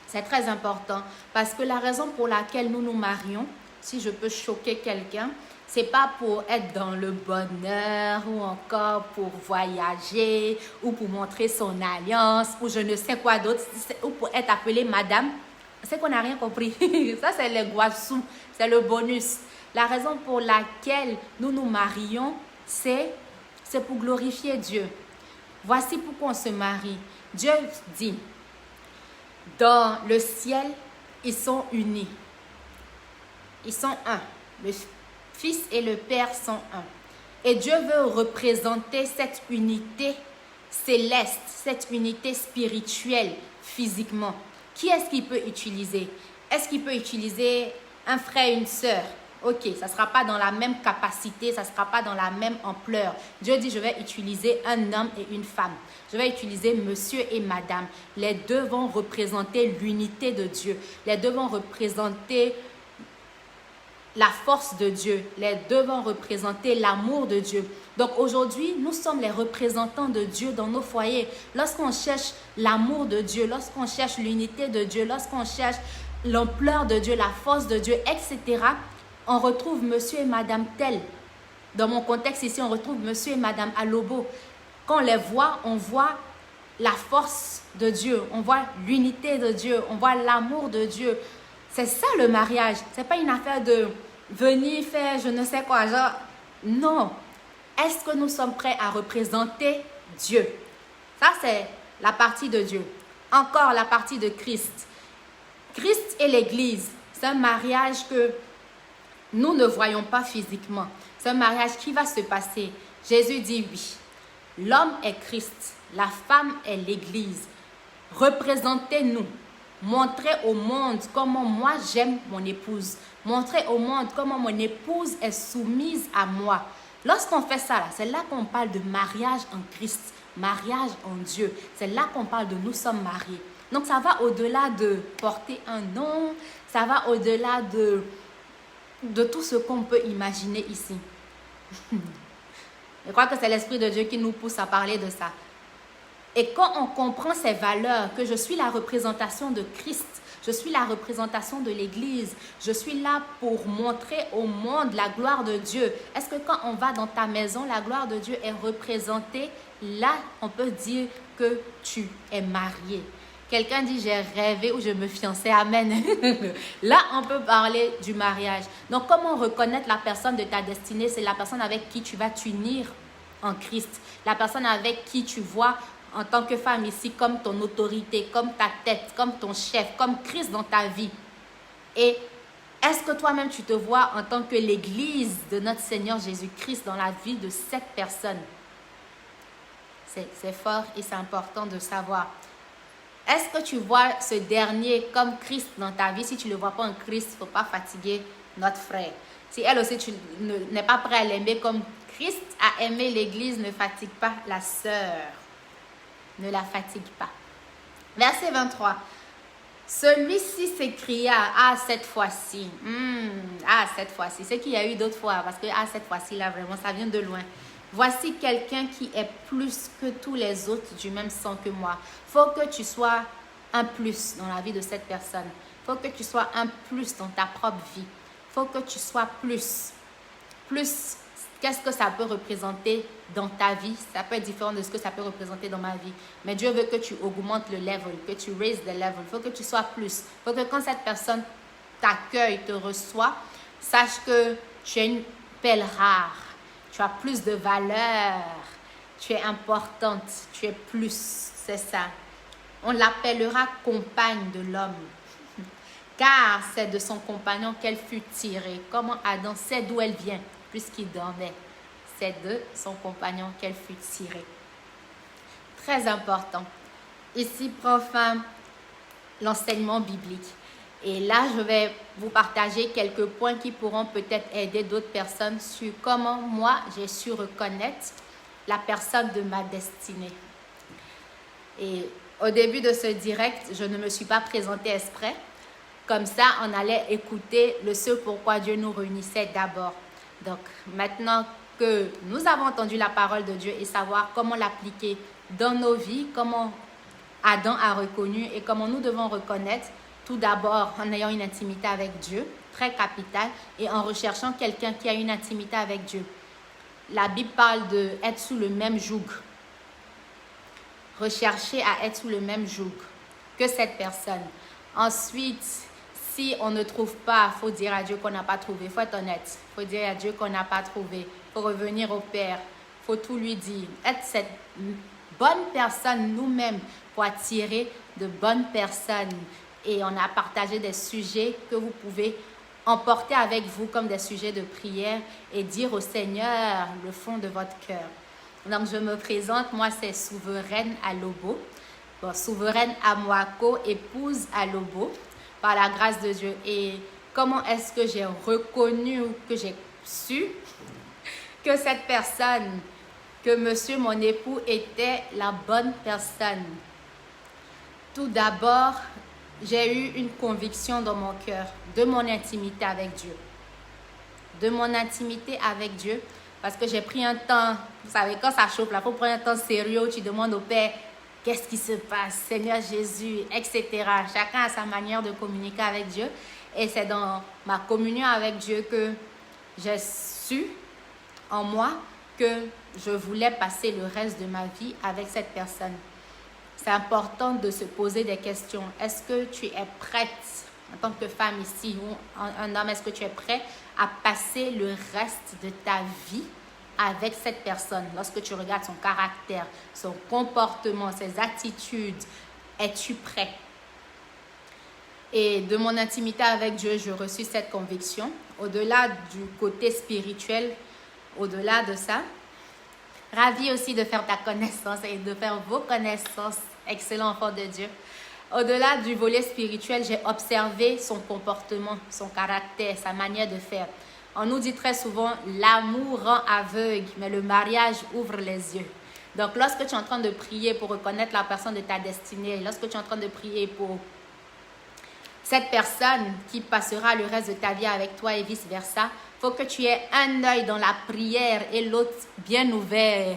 C'est très important parce que la raison pour laquelle nous nous marions, si je peux choquer quelqu'un, c'est pas pour être dans le bonheur ou encore pour voyager ou pour montrer son alliance ou je ne sais quoi d'autre ou pour être appelé madame. C'est qu'on n'a rien compris. Ça, c'est le guassou, c'est le bonus. La raison pour laquelle nous nous marions, c'est pour glorifier Dieu. Voici pourquoi on se marie. Dieu dit, dans le ciel, ils sont unis. Ils sont un. Le Fils et le Père sont un. Et Dieu veut représenter cette unité céleste, cette unité spirituelle, physiquement. Qui est-ce qu'il peut utiliser? Est-ce qu'il peut utiliser un frère et une sœur? Ok, ça ne sera pas dans la même capacité, ça ne sera pas dans la même ampleur. Dieu dit, je vais utiliser un homme et une femme. Je vais utiliser monsieur et madame. Les deux vont représenter l'unité de Dieu. Les deux vont représenter la force de Dieu. Les deux vont représenter l'amour de Dieu. Donc aujourd'hui, nous sommes les représentants de Dieu dans nos foyers. Lorsqu'on cherche l'amour de Dieu, lorsqu'on cherche l'unité de Dieu, lorsqu'on cherche l'ampleur de Dieu, la force de Dieu, etc., on retrouve monsieur et madame tel. Dans mon contexte ici, on retrouve monsieur et madame Alobo. Quand on les voit, on voit la force de Dieu, on voit l'unité de Dieu, on voit l'amour de Dieu. C'est ça le mariage. Ce n'est pas une affaire de venir faire je ne sais quoi. Genre, non. Est-ce que nous sommes prêts à représenter Dieu? Ça, c'est la partie de Dieu. Encore la partie de Christ. Christ et l'Église, c'est un mariage que nous ne voyons pas physiquement. C'est un mariage qui va se passer. Jésus dit oui. L'homme est Christ, la femme est l'Église. Représentez-nous. Montrez au monde comment moi j'aime mon épouse. Montrez au monde comment mon épouse est soumise à moi. Lorsqu'on fait ça, c'est là qu'on parle de mariage en Christ, mariage en Dieu. C'est là qu'on parle de nous sommes mariés. Donc ça va au-delà de porter un nom, ça va au-delà de tout ce qu'on peut imaginer ici. Je crois que c'est l'Esprit de Dieu qui nous pousse à parler de ça. Et quand on comprend ces valeurs, que je suis la représentation de Christ, je suis la représentation de l'Église, je suis là pour montrer au monde la gloire de Dieu. Est-ce que quand on va dans ta maison, la gloire de Dieu est représentée? Là, on peut dire que tu es marié. Quelqu'un dit, j'ai rêvé ou je me fiançais, amen. Là, on peut parler du mariage. Donc, comment reconnaître la personne de ta destinée? C'est la personne avec qui tu vas t'unir en Christ. La personne avec qui tu vois en tant que femme ici comme ton autorité, comme ta tête, comme ton chef, comme Christ dans ta vie. Et est-ce que toi-même tu te vois en tant que l'Église de notre Seigneur Jésus-Christ dans la vie de cette personne? C'est fort et c'est important de savoir. Est-ce que tu vois ce dernier comme Christ dans ta vie? Si tu ne le vois pas en Christ, il ne faut pas fatiguer notre frère. Si elle aussi, tu n'es pas prêt à l'aimer comme Christ a aimé l'Église, ne fatigue pas la sœur. Ne la fatigue pas. Verset 23. Celui-ci s'écria, ah, cette fois-ci. Cette fois-ci. C'est qu'il y a eu d'autres fois, parce que, cette fois-ci, là, vraiment, ça vient de loin. Voici quelqu'un qui est plus que tous les autres du même sang que moi. Il faut que tu sois un plus dans la vie de cette personne. Il faut que tu sois un plus dans ta propre vie. Il faut que tu sois plus. Plus, qu'est-ce que ça peut représenter dans ta vie? Ça peut être différent de ce que ça peut représenter dans ma vie. Mais Dieu veut que tu augmentes le level, que tu raises the level. Il faut que tu sois plus. Il faut que quand cette personne t'accueille, te reçoit, sache que tu es une pelle rare. Tu as plus de valeur. Tu es importante. Tu es plus. C'est ça. On l'appellera compagne de l'homme. Car c'est de son compagnon qu'elle fut tirée. Comment Adam sait d'où elle vient, puisqu'il dormait. C'est de son compagnon qu'elle fut tirée. Très important. Ici prend fin l'enseignement biblique. Et là, je vais vous partager quelques points qui pourront peut-être aider d'autres personnes sur comment moi, j'ai su reconnaître la personne de ma destinée. Et au début de ce direct, je ne me suis pas présentée exprès. Comme ça, on allait écouter le ce pourquoi Dieu nous réunissait d'abord. Donc, maintenant que nous avons entendu la parole de Dieu et savoir comment l'appliquer dans nos vies, comment Adam a reconnu et comment nous devons reconnaître, tout d'abord en ayant une intimité avec Dieu, très capitale, et en recherchant quelqu'un qui a une intimité avec Dieu. La Bible parle d'être sous le même joug. Rechercher à être sous le même joug que cette personne. Ensuite, si on ne trouve pas, il faut dire à Dieu qu'on n'a pas trouvé. Il faut être honnête. Il faut dire à Dieu qu'on n'a pas trouvé. Il faut revenir au Père. Il faut tout lui dire. Être cette bonne personne nous-mêmes pour attirer de bonnes personnes. Et on a partagé des sujets que vous pouvez emporter avec vous comme des sujets de prière et dire au Seigneur le fond de votre cœur. Donc, je me présente. Moi, c'est Souveraine Alobo. Bon, Souveraine Amoako, épouse Alobo, par la grâce de Dieu. Et comment est-ce que j'ai reconnu ou que j'ai su que cette personne, que monsieur, mon époux, était la bonne personne? Tout d'abord, j'ai eu une conviction dans mon cœur de mon intimité avec Dieu. De mon intimité avec Dieu, parce que j'ai pris un temps, vous savez, quand ça chauffe, là, il faut prendre un temps sérieux, tu demandes au Père, Qu'est-ce qui se passe? Seigneur Jésus, etc. Chacun a sa manière de communiquer avec Dieu. Et c'est dans ma communion avec Dieu que j'ai su en moi que je voulais passer le reste de ma vie avec cette personne. C'est important de se poser des questions. Est-ce que tu es prête, en tant que femme ici, ou un homme, est-ce que tu es prêt à passer le reste de ta vie avec cette personne? Lorsque tu regardes son caractère, son comportement, ses attitudes, es-tu prêt? Et de mon intimité avec Dieu, je reçus cette conviction. Au-delà du côté spirituel, au-delà de ça, ravie aussi de faire ta connaissance et de faire vos connaissances, excellent enfant de Dieu. Au-delà du volet spirituel, j'ai observé son comportement, son caractère, sa manière de faire. On nous dit très souvent, l'amour rend aveugle, mais le mariage ouvre les yeux. Donc, lorsque tu es en train de prier pour reconnaître la personne de ta destinée, lorsque tu es en train de prier pour cette personne qui passera le reste de ta vie avec toi et vice-versa, il faut que tu aies un œil dans la prière et l'autre bien ouvert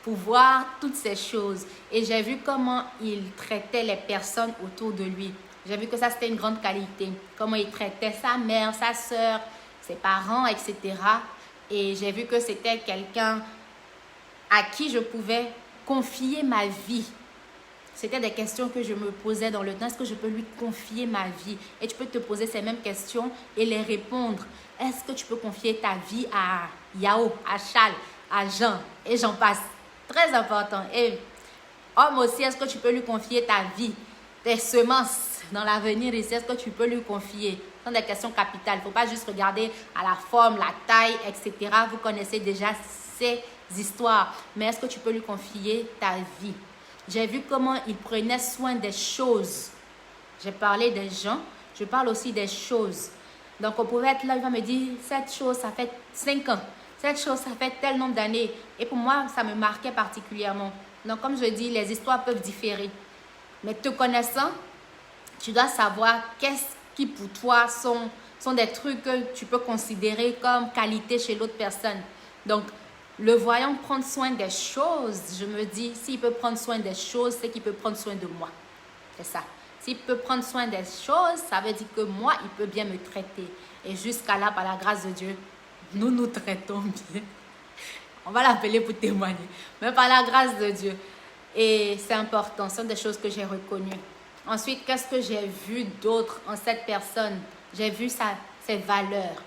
pour voir toutes ces choses. Et j'ai vu comment il traitait les personnes autour de lui. J'ai vu que ça, c'était une grande qualité. Comment il traitait sa mère, sa soeur, ses parents, etc. Et j'ai vu que c'était quelqu'un à qui je pouvais confier ma vie. C'était des questions que je me posais dans le temps. Est-ce que je peux lui confier ma vie? Et tu peux te poser ces mêmes questions et les répondre. Est-ce que tu peux confier ta vie à Yao, à Charles, à Jean? Et j'en passe. Très important. Et homme aussi, est-ce que tu peux lui confier ta vie? Tes semences dans l'avenir ici, est-ce que tu peux lui confier? Ce sont des questions capitales. Il ne faut pas juste regarder à la forme, la taille, etc. Vous connaissez déjà ces histoires. Mais est-ce que tu peux lui confier ta vie? J'ai vu comment il prenait soin des choses. J'ai parlé des gens, je parle aussi des choses. Donc, on pouvait être là, il va me dire, cette chose, ça fait 5 ans. Cette chose, ça fait tel nombre d'années. Et pour moi, ça me marquait particulièrement. Donc, comme je dis, les histoires peuvent différer. Mais te connaissant, tu dois savoir qu'est-ce qui pour toi sont des trucs que tu peux considérer comme qualité chez l'autre personne. Donc, le voyant prendre soin des choses, je me dis, s'il peut prendre soin des choses, c'est qu'il peut prendre soin de moi. C'est ça. S'il peut prendre soin des choses, ça veut dire que moi, il peut bien me traiter. Et jusqu'à là, par la grâce de Dieu, nous nous traitons bien. On va l'appeler pour témoigner. Mais par la grâce de Dieu. Et c'est important, ce sont des choses que j'ai reconnues. Ensuite, qu'est-ce que j'ai vu d'autre en cette personne? J'ai vu ses valeurs.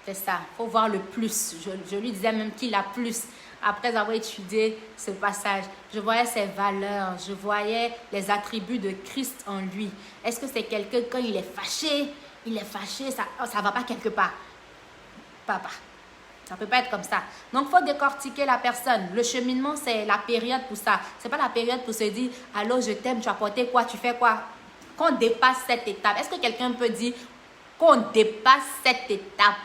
C'est ça, il faut voir le plus. Je lui disais même qu'il a plus. Après avoir étudié ce passage, je voyais ses valeurs, je voyais les attributs de Christ en lui. Est-ce que c'est quelqu'un, quand il est fâché, ça ne va pas quelque part? Papa, ça ne peut pas être comme ça. Donc, il faut décortiquer la personne. Le cheminement, c'est la période pour ça. Ce n'est pas la période pour se dire, allô, je t'aime, tu as porté quoi, tu fais quoi? Qu'on dépasse cette étape. Est-ce que quelqu'un peut dire qu'on dépasse cette étape?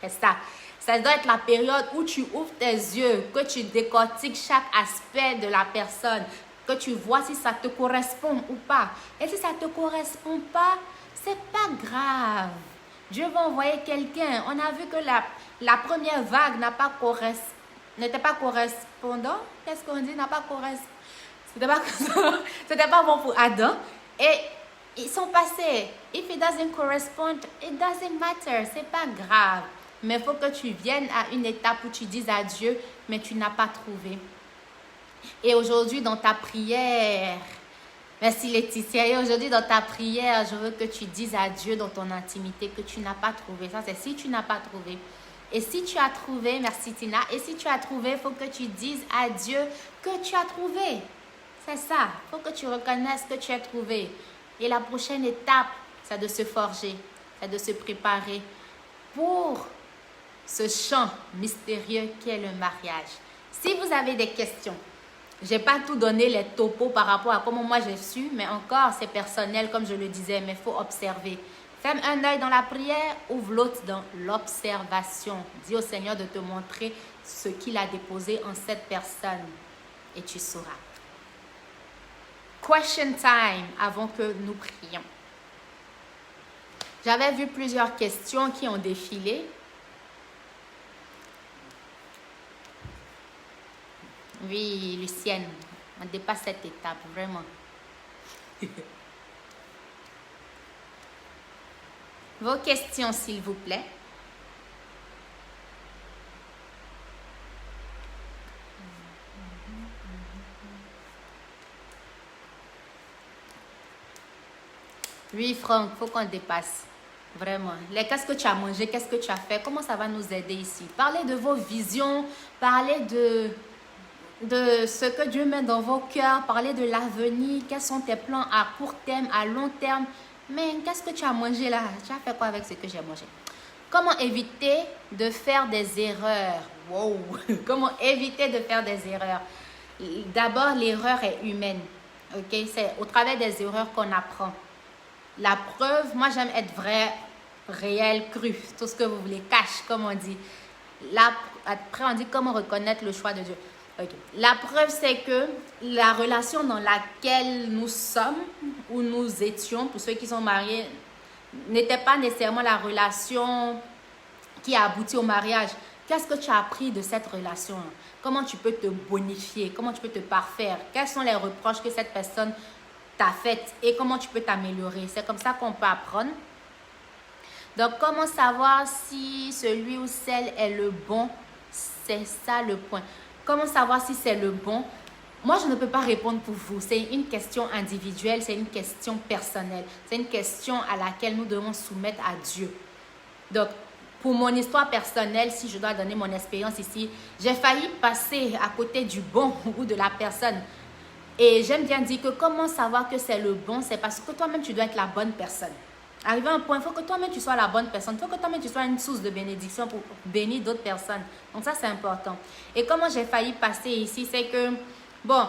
C'est ça. Ça doit être la période où tu ouvres tes yeux, que tu décortiques chaque aspect de la personne, que tu vois si ça te correspond ou pas. Et si ça ne te correspond pas, c'est pas grave. Dieu va envoyer quelqu'un. On a vu que la première vague n'était pas correspondant. Qu'est-ce qu'on dit? N'a pas correspondant. C'était pas bon pour Adam. Et ils sont passés. If it doesn't correspond, it doesn't matter. C'est pas grave. Mais il faut que tu viennes à une étape où tu dises à Dieu, mais tu n'as pas trouvé. Et aujourd'hui, dans ta prière, merci Laetitia, et aujourd'hui, dans ta prière, je veux que tu dises à Dieu dans ton intimité que tu n'as pas trouvé. Ça, c'est si tu n'as pas trouvé. Et si tu as trouvé, merci Tina, et si tu as trouvé, il faut que tu dises à Dieu que tu as trouvé. C'est ça. Il faut que tu reconnaisses que tu as trouvé. Et la prochaine étape, c'est de se forger, c'est de se préparer pour ce chant mystérieux qui est le mariage. Si vous avez des questions, je n'ai pas tout donné les topos par rapport à comment moi j'ai su, mais encore c'est personnel comme je le disais, mais il faut observer. Ferme un œil dans la prière, ouvre l'autre dans l'observation. Dis au Seigneur de te montrer ce qu'il a déposé en cette personne et tu sauras. Question time avant que nous prions. J'avais vu plusieurs questions qui ont défilé. Oui, Lucienne. On dépasse cette étape, vraiment. Vos questions, s'il vous plaît. Oui, Franck, il faut qu'on dépasse. Vraiment. Qu'est-ce que tu as mangé? Qu'est-ce que tu as fait? Comment ça va nous aider ici? Parlez de vos visions. Parlez de ce que Dieu met dans vos cœurs. Parlez de l'avenir. Quels sont tes plans à court terme, à long terme? Mais qu'est-ce que tu as mangé là? Tu as fait quoi avec ce que j'ai mangé? Comment éviter de faire des erreurs? Wow! Comment éviter de faire des erreurs? D'abord, l'erreur est humaine. Ok? C'est au travers des erreurs qu'on apprend. La preuve, moi j'aime être vrai, réel, cru, tout ce que vous voulez, cash, comme on dit. Après, on dit comment reconnaître le choix de Dieu. Okay. La preuve, c'est que la relation dans laquelle nous sommes, ou nous étions, pour ceux qui sont mariés, n'était pas nécessairement la relation qui a abouti au mariage. Qu'est-ce que tu as appris de cette relation? Comment tu peux te bonifier? Comment tu peux te parfaire? Quels sont les reproches que cette personne t'a fait et comment tu peux t'améliorer? C'est comme ça qu'on peut apprendre. Donc, comment savoir si celui ou celle est le bon? C'est ça le point. Comment savoir si c'est le bon? Moi, je ne peux pas répondre pour vous. C'est une question individuelle, c'est une question personnelle. C'est une question à laquelle nous devons soumettre à Dieu. Donc, pour mon histoire personnelle, si je dois donner mon expérience ici, j'ai failli passer à côté du bon ou de la personne. Et j'aime bien dire que comment savoir que c'est le bon, c'est parce que toi-même, tu dois être la bonne personne. Arrivé à un point, il faut que toi-même, tu sois la bonne personne. Il faut que toi-même, tu sois une source de bénédiction pour bénir d'autres personnes. Donc ça, c'est important. Et comment j'ai failli passer ici, c'est que, bon,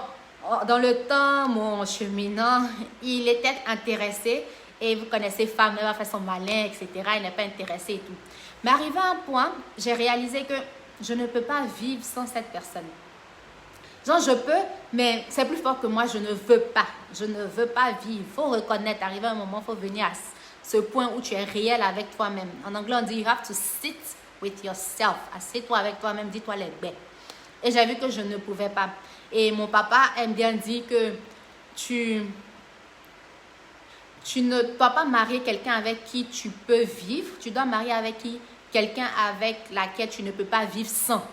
dans le temps, mon cheminant, il était intéressé. Et vous connaissez, femme, elle va faire son malin, etc. Il n'est pas intéressé et tout. Mais arrivé à un point, j'ai réalisé que je ne peux pas vivre sans cette personne. Genre, je peux, mais c'est plus fort que moi, je ne veux pas. Je ne veux pas vivre. Il faut reconnaître, arriver à un moment, il faut venir à ce point où tu es réel avec toi-même. En anglais, on dit, you have to sit with yourself. Assieds-toi avec toi-même, dis-toi les bêtes. Et j'ai vu que je ne pouvais pas. Et mon papa aime bien dire que tu ne dois pas marier quelqu'un avec qui tu peux vivre. Tu dois marier avec quelqu'un avec laquelle tu ne peux pas vivre sans.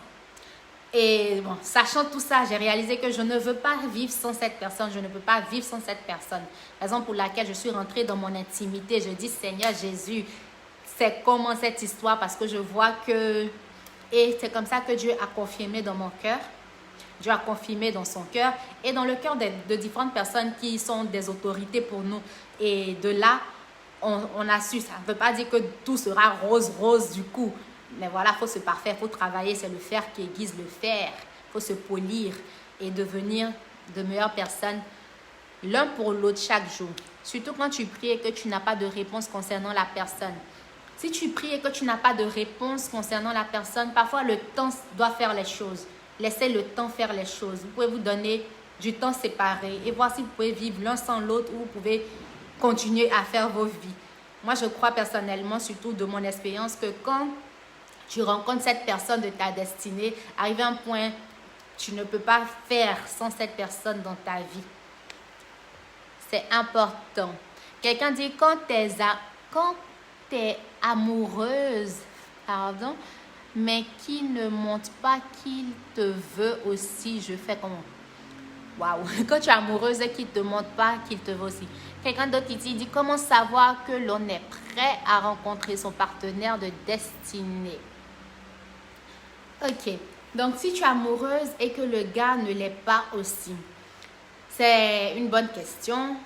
Et bon, sachant tout ça, j'ai réalisé que je ne veux pas vivre sans cette personne. Je ne peux pas vivre sans cette personne. Raison pour laquelle je suis rentrée dans mon intimité. Je dis, Seigneur Jésus, c'est comment cette histoire? Parce que je vois que... Et c'est comme ça que Dieu a confirmé dans mon cœur. Dieu a confirmé dans son cœur et dans le cœur de différentes personnes qui sont des autorités pour nous. Et de là, on a su, ça ne veut pas dire que tout sera rose du coup. Mais voilà, il faut se parfaire, il faut travailler. C'est le fer qui aiguise le fer. Il faut se polir et devenir de meilleures personnes l'un pour l'autre chaque jour. Surtout quand tu pries et que tu n'as pas de réponse concernant la personne. Si tu pries et que tu n'as pas de réponse concernant la personne, parfois le temps doit faire les choses. Laissez le temps faire les choses. Vous pouvez vous donner du temps séparé et voir si vous pouvez vivre l'un sans l'autre ou vous pouvez continuer à faire vos vies. Moi, je crois personnellement, surtout de mon expérience, que quand tu rencontres cette personne de ta destinée, arrivé à un point, tu ne peux pas faire sans cette personne dans ta vie. C'est important. Quelqu'un dit, quand tu es amoureuse, pardon, mais qui ne montre pas qu'il te veut aussi, je fais comment? Waouh! Quand tu es amoureuse et qu'il ne te montre pas qu'il te veut aussi. Quelqu'un d'autre ici dit, comment savoir que l'on est prêt à rencontrer son partenaire de destinée? Ok, donc si tu es amoureuse et que le gars ne l'est pas aussi, c'est une bonne question.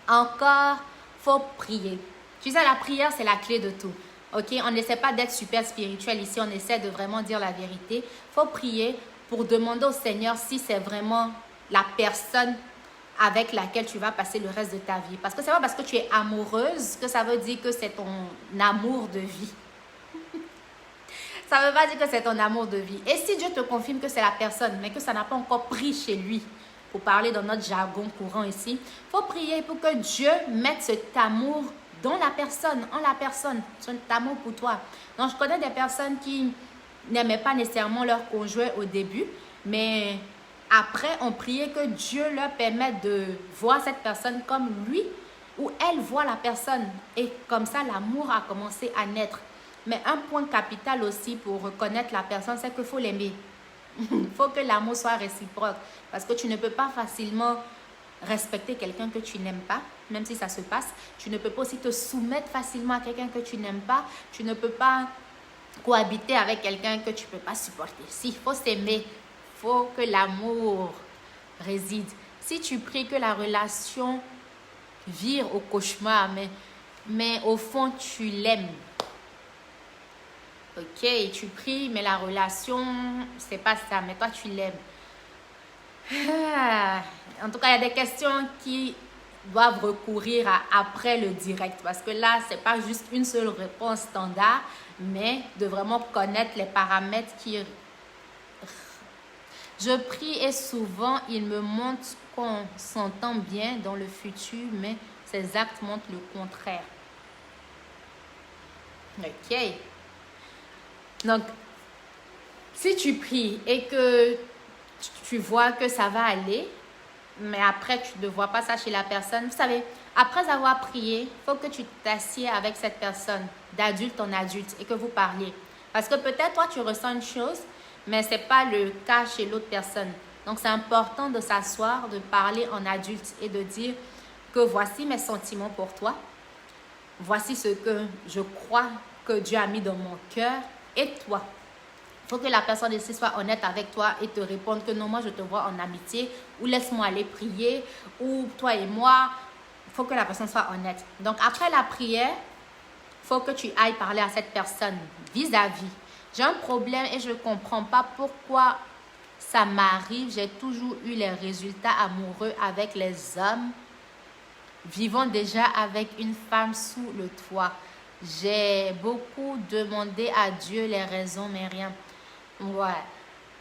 Encore, il faut prier. Tu sais, la prière, c'est la clé de tout. Ok, on n'essaie pas d'être super spirituel ici, on essaie de vraiment dire la vérité. Il faut prier pour demander au Seigneur si c'est vraiment la personne avec laquelle tu vas passer le reste de ta vie. Parce que c'est pas parce que tu es amoureuse que ça veut dire que c'est ton amour de vie. Ça ne veut pas dire que c'est ton amour de vie. Et si Dieu te confirme que c'est la personne, mais que ça n'a pas encore pris chez lui, pour parler dans notre jargon courant ici, il faut prier pour que Dieu mette cet amour dans la personne, en la personne, cet amour pour toi. Donc, je connais des personnes qui n'aimaient pas nécessairement leur conjoint au début, mais après ont prié que Dieu leur permette de voir cette personne comme lui ou elle voit la personne. Et comme ça, l'amour a commencé à naître. Mais un point capital aussi pour reconnaître la personne, c'est qu'il faut l'aimer. Il faut que l'amour soit réciproque. Parce que tu ne peux pas facilement respecter quelqu'un que tu n'aimes pas, même si ça se passe. Tu ne peux pas aussi te soumettre facilement à quelqu'un que tu n'aimes pas. Tu ne peux pas cohabiter avec quelqu'un que tu ne peux pas supporter. Si, il faut s'aimer. Il faut que l'amour réside. Si tu pries que la relation vire au cauchemar, mais au fond, tu l'aimes. Ok, tu pries, mais la relation, c'est pas ça, mais toi, tu l'aimes. En tout cas, il y a des questions qui doivent recourir après le direct. Parce que là, ce n'est pas juste une seule réponse standard, mais de vraiment connaître les paramètres qui... Je prie et souvent, il me montre qu'on s'entend bien dans le futur, mais ses actes montrent le contraire. Ok. Donc, si tu pries et que tu vois que ça va aller, mais après, tu ne vois pas ça chez la personne. Vous savez, après avoir prié, il faut que tu t'assieds avec cette personne, d'adulte en adulte, et que vous parliez. Parce que peut-être, toi, tu ressens une chose, mais ce n'est pas le cas chez l'autre personne. Donc, c'est important de s'asseoir, de parler en adulte et de dire que voici mes sentiments pour toi. Voici ce que je crois que Dieu a mis dans mon cœur. Et toi, il faut que la personne ici soit honnête avec toi et te réponde que non, moi je te vois en amitié, ou laisse-moi aller prier, ou toi et moi. Il faut que la personne soit honnête. Donc après la prière, il faut que tu ailles parler à cette personne vis-à-vis. J'ai un problème et je ne comprends pas pourquoi ça m'arrive. J'ai toujours eu les résultats amoureux avec les hommes vivant déjà avec une femme sous le toit. J'ai beaucoup demandé à Dieu les raisons, mais rien. Ouais.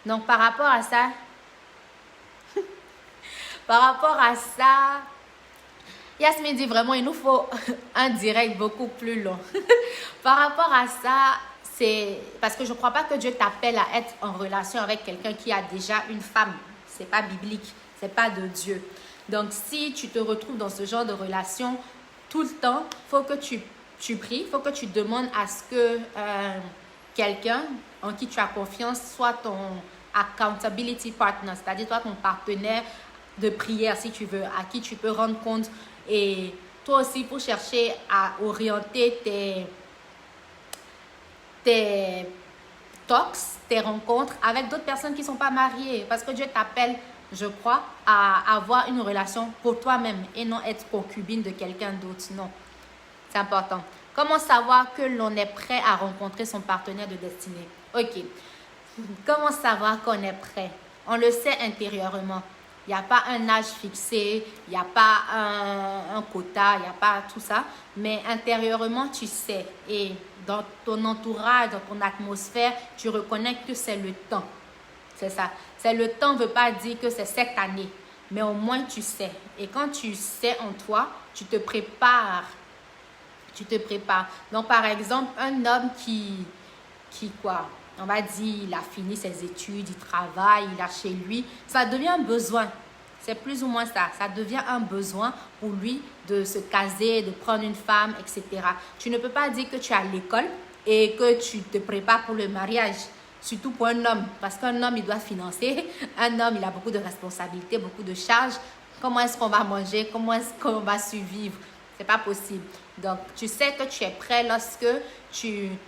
Donc, par rapport à ça, Yasmine dit vraiment, il nous faut un direct beaucoup plus long. Par rapport à ça, c'est parce que je ne crois pas que Dieu t'appelle à être en relation avec quelqu'un qui a déjà une femme. Ce n'est pas biblique, ce n'est pas de Dieu. Donc, si tu te retrouves dans ce genre de relation tout le temps, il faut que tu pries, il faut que tu demandes à ce que quelqu'un en qui tu as confiance soit ton accountability partner, c'est-à-dire toi ton partenaire de prière si tu veux, à qui tu peux rendre compte, et toi aussi pour chercher à orienter tes talks, tes rencontres avec d'autres personnes qui ne sont pas mariées, parce que Dieu t'appelle, je crois, à avoir une relation pour toi-même et non être concubine de quelqu'un d'autre. Non, c'est important. Comment savoir que l'on est prêt à rencontrer son partenaire de destinée? Ok. Comment savoir qu'on est prêt? On le sait intérieurement. Il n'y a pas un âge fixé, il n'y a pas un quota, il n'y a pas tout ça. Mais intérieurement, tu sais. Et dans ton entourage, dans ton atmosphère, tu reconnais que c'est le temps. C'est ça. C'est le temps ne veut pas dire que c'est cette année. Mais au moins, tu sais. Et quand tu sais en toi, tu te prépares. Tu te prépares. Donc, par exemple, un homme qui quoi, on va dire, il a fini ses études, il travaille, il a chez lui, ça devient un besoin. C'est plus ou moins ça. Ça devient un besoin pour lui de se caser, de prendre une femme, etc. Tu ne peux pas dire que tu es à l'école et que tu te prépares pour le mariage. Surtout pour un homme. Parce qu'un homme, il doit financer. Un homme, il a beaucoup de responsabilités, beaucoup de charges. Comment est-ce qu'on va manger? Comment est-ce qu'on va survivre? C'est pas possible. Donc, tu sais que tu es prêt lorsque il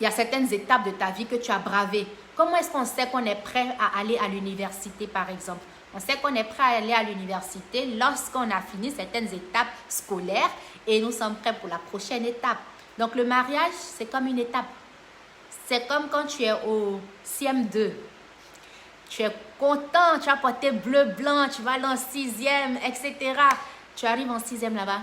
y a certaines étapes de ta vie que tu as bravées. Comment est-ce qu'on sait qu'on est prêt à aller à l'université, par exemple? On sait qu'on est prêt à aller à l'université lorsqu'on a fini certaines étapes scolaires et nous sommes prêts pour la prochaine étape. Donc, le mariage, c'est comme une étape. C'est comme quand tu es au CM2. Tu es content, tu as porté bleu, blanc, tu vas aller en 6e, etc. Tu arrives en 6e là-bas.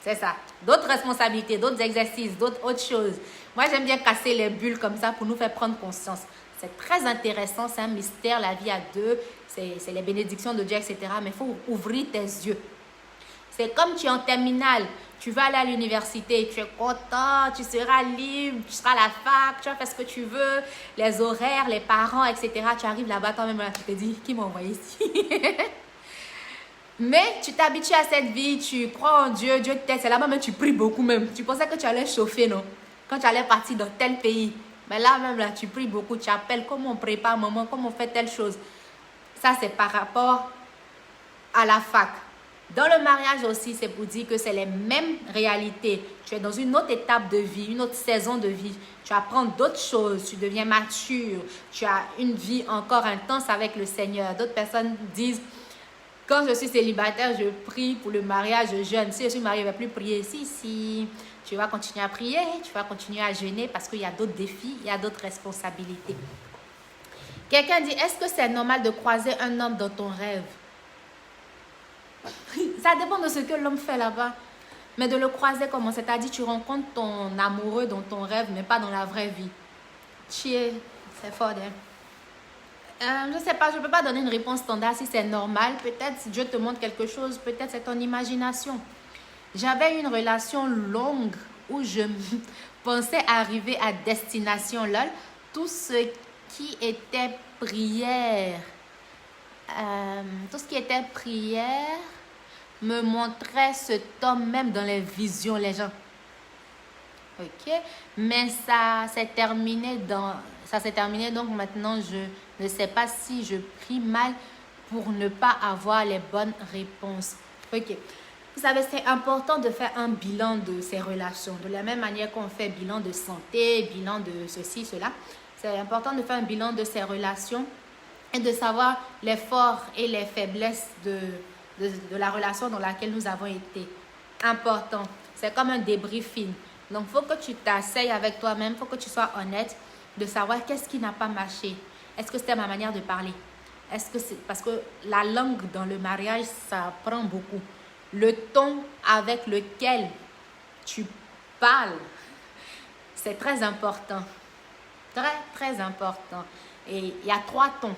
C'est ça. D'autres responsabilités, d'autres exercices, autres choses. Moi, j'aime bien casser les bulles comme ça pour nous faire prendre conscience. C'est très intéressant, c'est un mystère, la vie à deux, c'est les bénédictions de Dieu, etc. Mais il faut ouvrir tes yeux. C'est comme tu es en terminale. Tu vas aller à l'université, tu es content, tu seras libre, tu seras à la fac, tu vas faire ce que tu veux, les horaires, les parents, etc. Tu arrives là-bas toi-même, tu te dis, qui m'a envoyé ici? Mais tu t'habitues à cette vie, tu crois en Dieu, Dieu t'aide, c'est là même tu pries beaucoup même. Tu pensais que tu allais chauffer, non? Quand tu allais partir dans tel pays. Mais là même, là, tu pries beaucoup, tu appelles, comment on prépare, maman, comment on fait telle chose. Ça, c'est par rapport à la fac. Dans le mariage aussi, c'est pour dire que c'est les mêmes réalités. Tu es dans une autre étape de vie, une autre saison de vie. Tu apprends d'autres choses, tu deviens mature, tu as une vie encore intense avec le Seigneur. D'autres personnes disent, quand je suis célibataire, je prie pour le mariage jeune. Si je suis mariée, je ne vais plus prier. Si, tu vas continuer à prier, tu vas continuer à jeûner parce qu'il y a d'autres défis, il y a d'autres responsabilités. Quelqu'un dit, est-ce que c'est normal de croiser un homme dans ton rêve? Ça dépend de ce que l'homme fait là-bas. Mais de le croiser comment? C'est-à-dire tu rencontres ton amoureux dans ton rêve, mais pas dans la vraie vie. C'est fort, hein? Je ne sais pas, je ne peux pas donner une réponse standard si c'est normal. Peut-être si Dieu te montre quelque chose, peut-être c'est ton imagination. J'avais une relation longue où je pensais arriver à destination lol. Tout ce qui était prière, me montrait cet homme même dans les visions, les gens. Ok, mais ça s'est terminé donc maintenant je ne sais pas si je prie mal pour ne pas avoir les bonnes réponses. Ok, vous savez, c'est important de faire un bilan de ces relations. De la même manière qu'on fait bilan de santé, bilan de ceci, cela. C'est important de faire un bilan de ces relations et de savoir les forces et les faiblesses de la relation dans laquelle nous avons été. Important. C'est comme un débriefing. Donc, il faut que tu t'asseyes avec toi-même, il faut que tu sois honnête de savoir qu'est-ce qui n'a pas marché. Est-ce que c'était ma manière de parler? Est-ce que c'est parce que la langue dans le mariage, ça prend beaucoup. Le ton avec lequel tu parles, c'est très important. Très, très important. Et il y a 3 tons.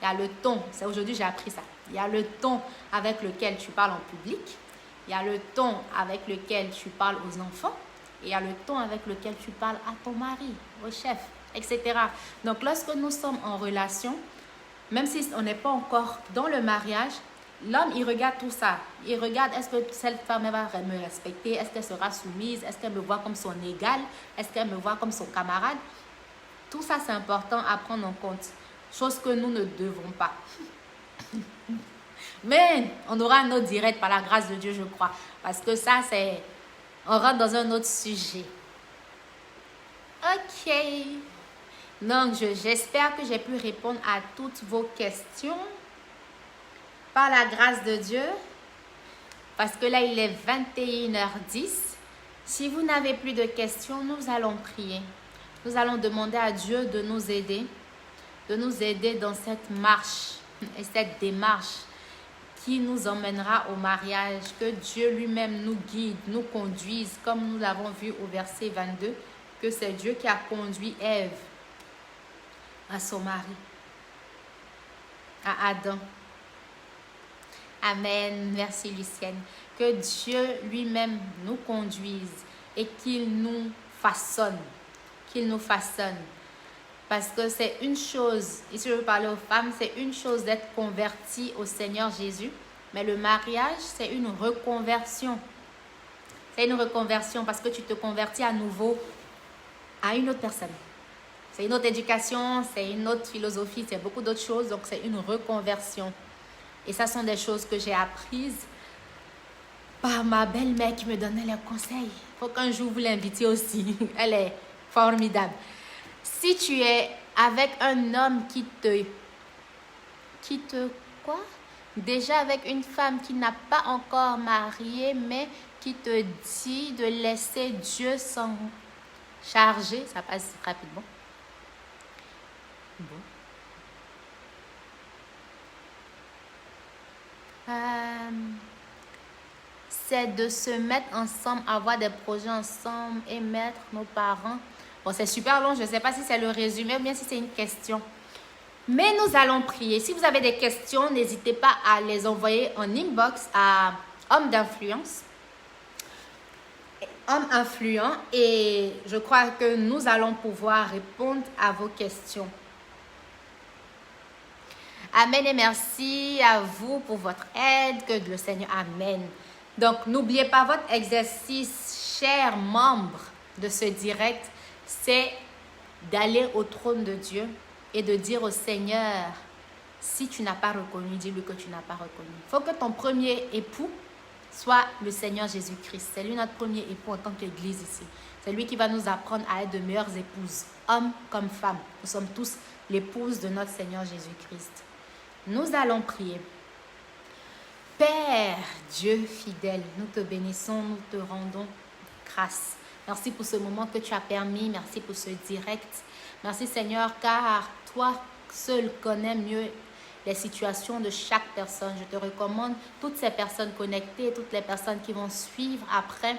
Il y a le ton, c'est aujourd'hui j'ai appris ça. Il y a le ton avec lequel tu parles en public. Il y a le ton avec lequel tu parles aux enfants. Et il y a le ton avec lequel tu parles à ton mari, au chef, etc. Donc, lorsque nous sommes en relation, même si on n'est pas encore dans le mariage, l'homme, il regarde tout ça. Il regarde, est-ce que cette femme va me respecter? Est-ce qu'elle sera soumise? Est-ce qu'elle me voit comme son égal? Est-ce qu'elle me voit comme son camarade? Tout ça, c'est important à prendre en compte. Chose que nous ne devons pas. Mais on aura un autre direct par la grâce de Dieu, je crois. Parce que ça, c'est... On rentre dans un autre sujet. Ok. Donc, j'espère que j'ai pu répondre à toutes vos questions. Par la grâce de Dieu. Parce que là, il est 21h10. Si vous n'avez plus de questions, nous allons prier. Nous allons demander à Dieu de nous aider. De nous aider dans cette marche et cette démarche qui nous emmènera au mariage, que Dieu lui-même nous guide, nous conduise, comme nous l'avons vu au verset 22, que c'est Dieu qui a conduit Ève à son mari, à Adam. Amen. Merci Lucienne. Que Dieu lui-même nous conduise et qu'il nous façonne. Qu'il nous façonne. Parce que c'est une chose, ici je veux parler aux femmes, c'est une chose d'être convertie au Seigneur Jésus. Mais le mariage, c'est une reconversion. C'est une reconversion parce que tu te convertis à nouveau à une autre personne. C'est une autre éducation, c'est une autre philosophie, c'est beaucoup d'autres choses. Donc, c'est une reconversion. Et ça sont des choses que j'ai apprises par ma belle-mère qui me donnait les conseils. Il faut qu'un jour vous l'invitiez aussi. Elle est formidable. Si tu es avec un homme qui te quoi? Déjà avec une femme qui n'a pas encore marié, mais qui te dit de laisser Dieu s'en charger. Ça passe rapidement. Bon. C'est de se mettre ensemble, avoir des projets ensemble et mettre nos parents. Bon, c'est super long, je ne sais pas si c'est le résumé ou bien si c'est une question. Mais nous allons prier. Si vous avez des questions, n'hésitez pas à les envoyer en inbox à homme d'influence. Homme influent, et je crois que nous allons pouvoir répondre à vos questions. Amen et merci à vous pour votre aide, que le Seigneur amène. Donc, n'oubliez pas votre exercice, chers membres de ce direct, c'est d'aller au trône de Dieu et de dire au Seigneur, si tu n'as pas reconnu, dis-lui que tu n'as pas reconnu. Il faut que ton premier époux soit le Seigneur Jésus-Christ. C'est lui notre premier époux en tant qu'Église ici. C'est lui qui va nous apprendre à être de meilleures épouses, hommes comme femmes. Nous sommes tous l'épouse de notre Seigneur Jésus-Christ. Nous allons prier. Père Dieu fidèle, nous te bénissons, nous te rendons grâce. Merci pour ce moment que tu as permis. Merci pour ce direct. Merci Seigneur, car toi seul connais mieux les situations de chaque personne. Je te recommande toutes ces personnes connectées, toutes les personnes qui vont suivre après.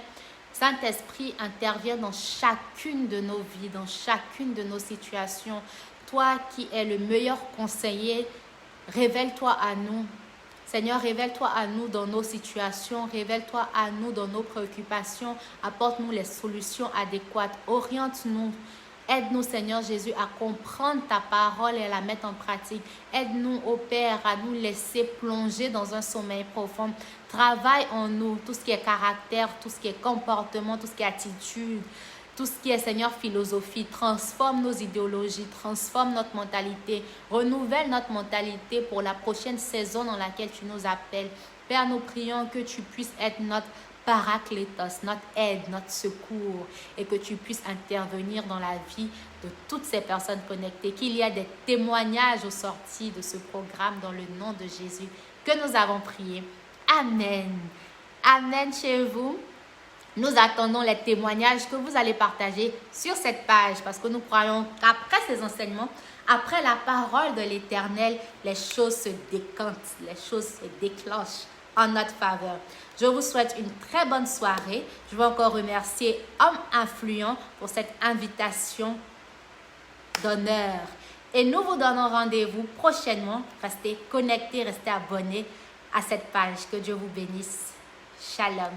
Saint-Esprit, intervient dans chacune de nos vies, dans chacune de nos situations. Toi qui es le meilleur conseiller, révèle-toi à nous. Seigneur, révèle-toi à nous dans nos situations, révèle-toi à nous dans nos préoccupations, apporte-nous les solutions adéquates, oriente-nous. Aide-nous, Seigneur Jésus, à comprendre ta parole et à la mettre en pratique. Aide-nous, ô Père, à nous laisser plonger dans un sommeil profond. Travaille en nous tout ce qui est caractère, tout ce qui est comportement, tout ce qui est attitude, tout ce qui est, Seigneur, philosophie. Transforme nos idéologies, transforme notre mentalité, renouvelle notre mentalité pour la prochaine saison dans laquelle tu nous appelles. Père, nous prions que tu puisses être notre Paraclétos, notre aide, notre secours, et que tu puisses intervenir dans la vie de toutes ces personnes connectées, qu'il y a des témoignages aux sorties de ce programme dans le nom de Jésus que nous avons prié. Amen. Amen chez vous. Nous attendons les témoignages que vous allez partager sur cette page parce que nous croyons qu'après ces enseignements, après la parole de l'Éternel, les choses se décantent, les choses se déclenchent en notre faveur. Je vous souhaite une très bonne soirée. Je veux encore remercier Homme Influent pour cette invitation d'honneur. Et nous vous donnons rendez-vous prochainement. Restez connectés, restez abonnés à cette page. Que Dieu vous bénisse. Shalom.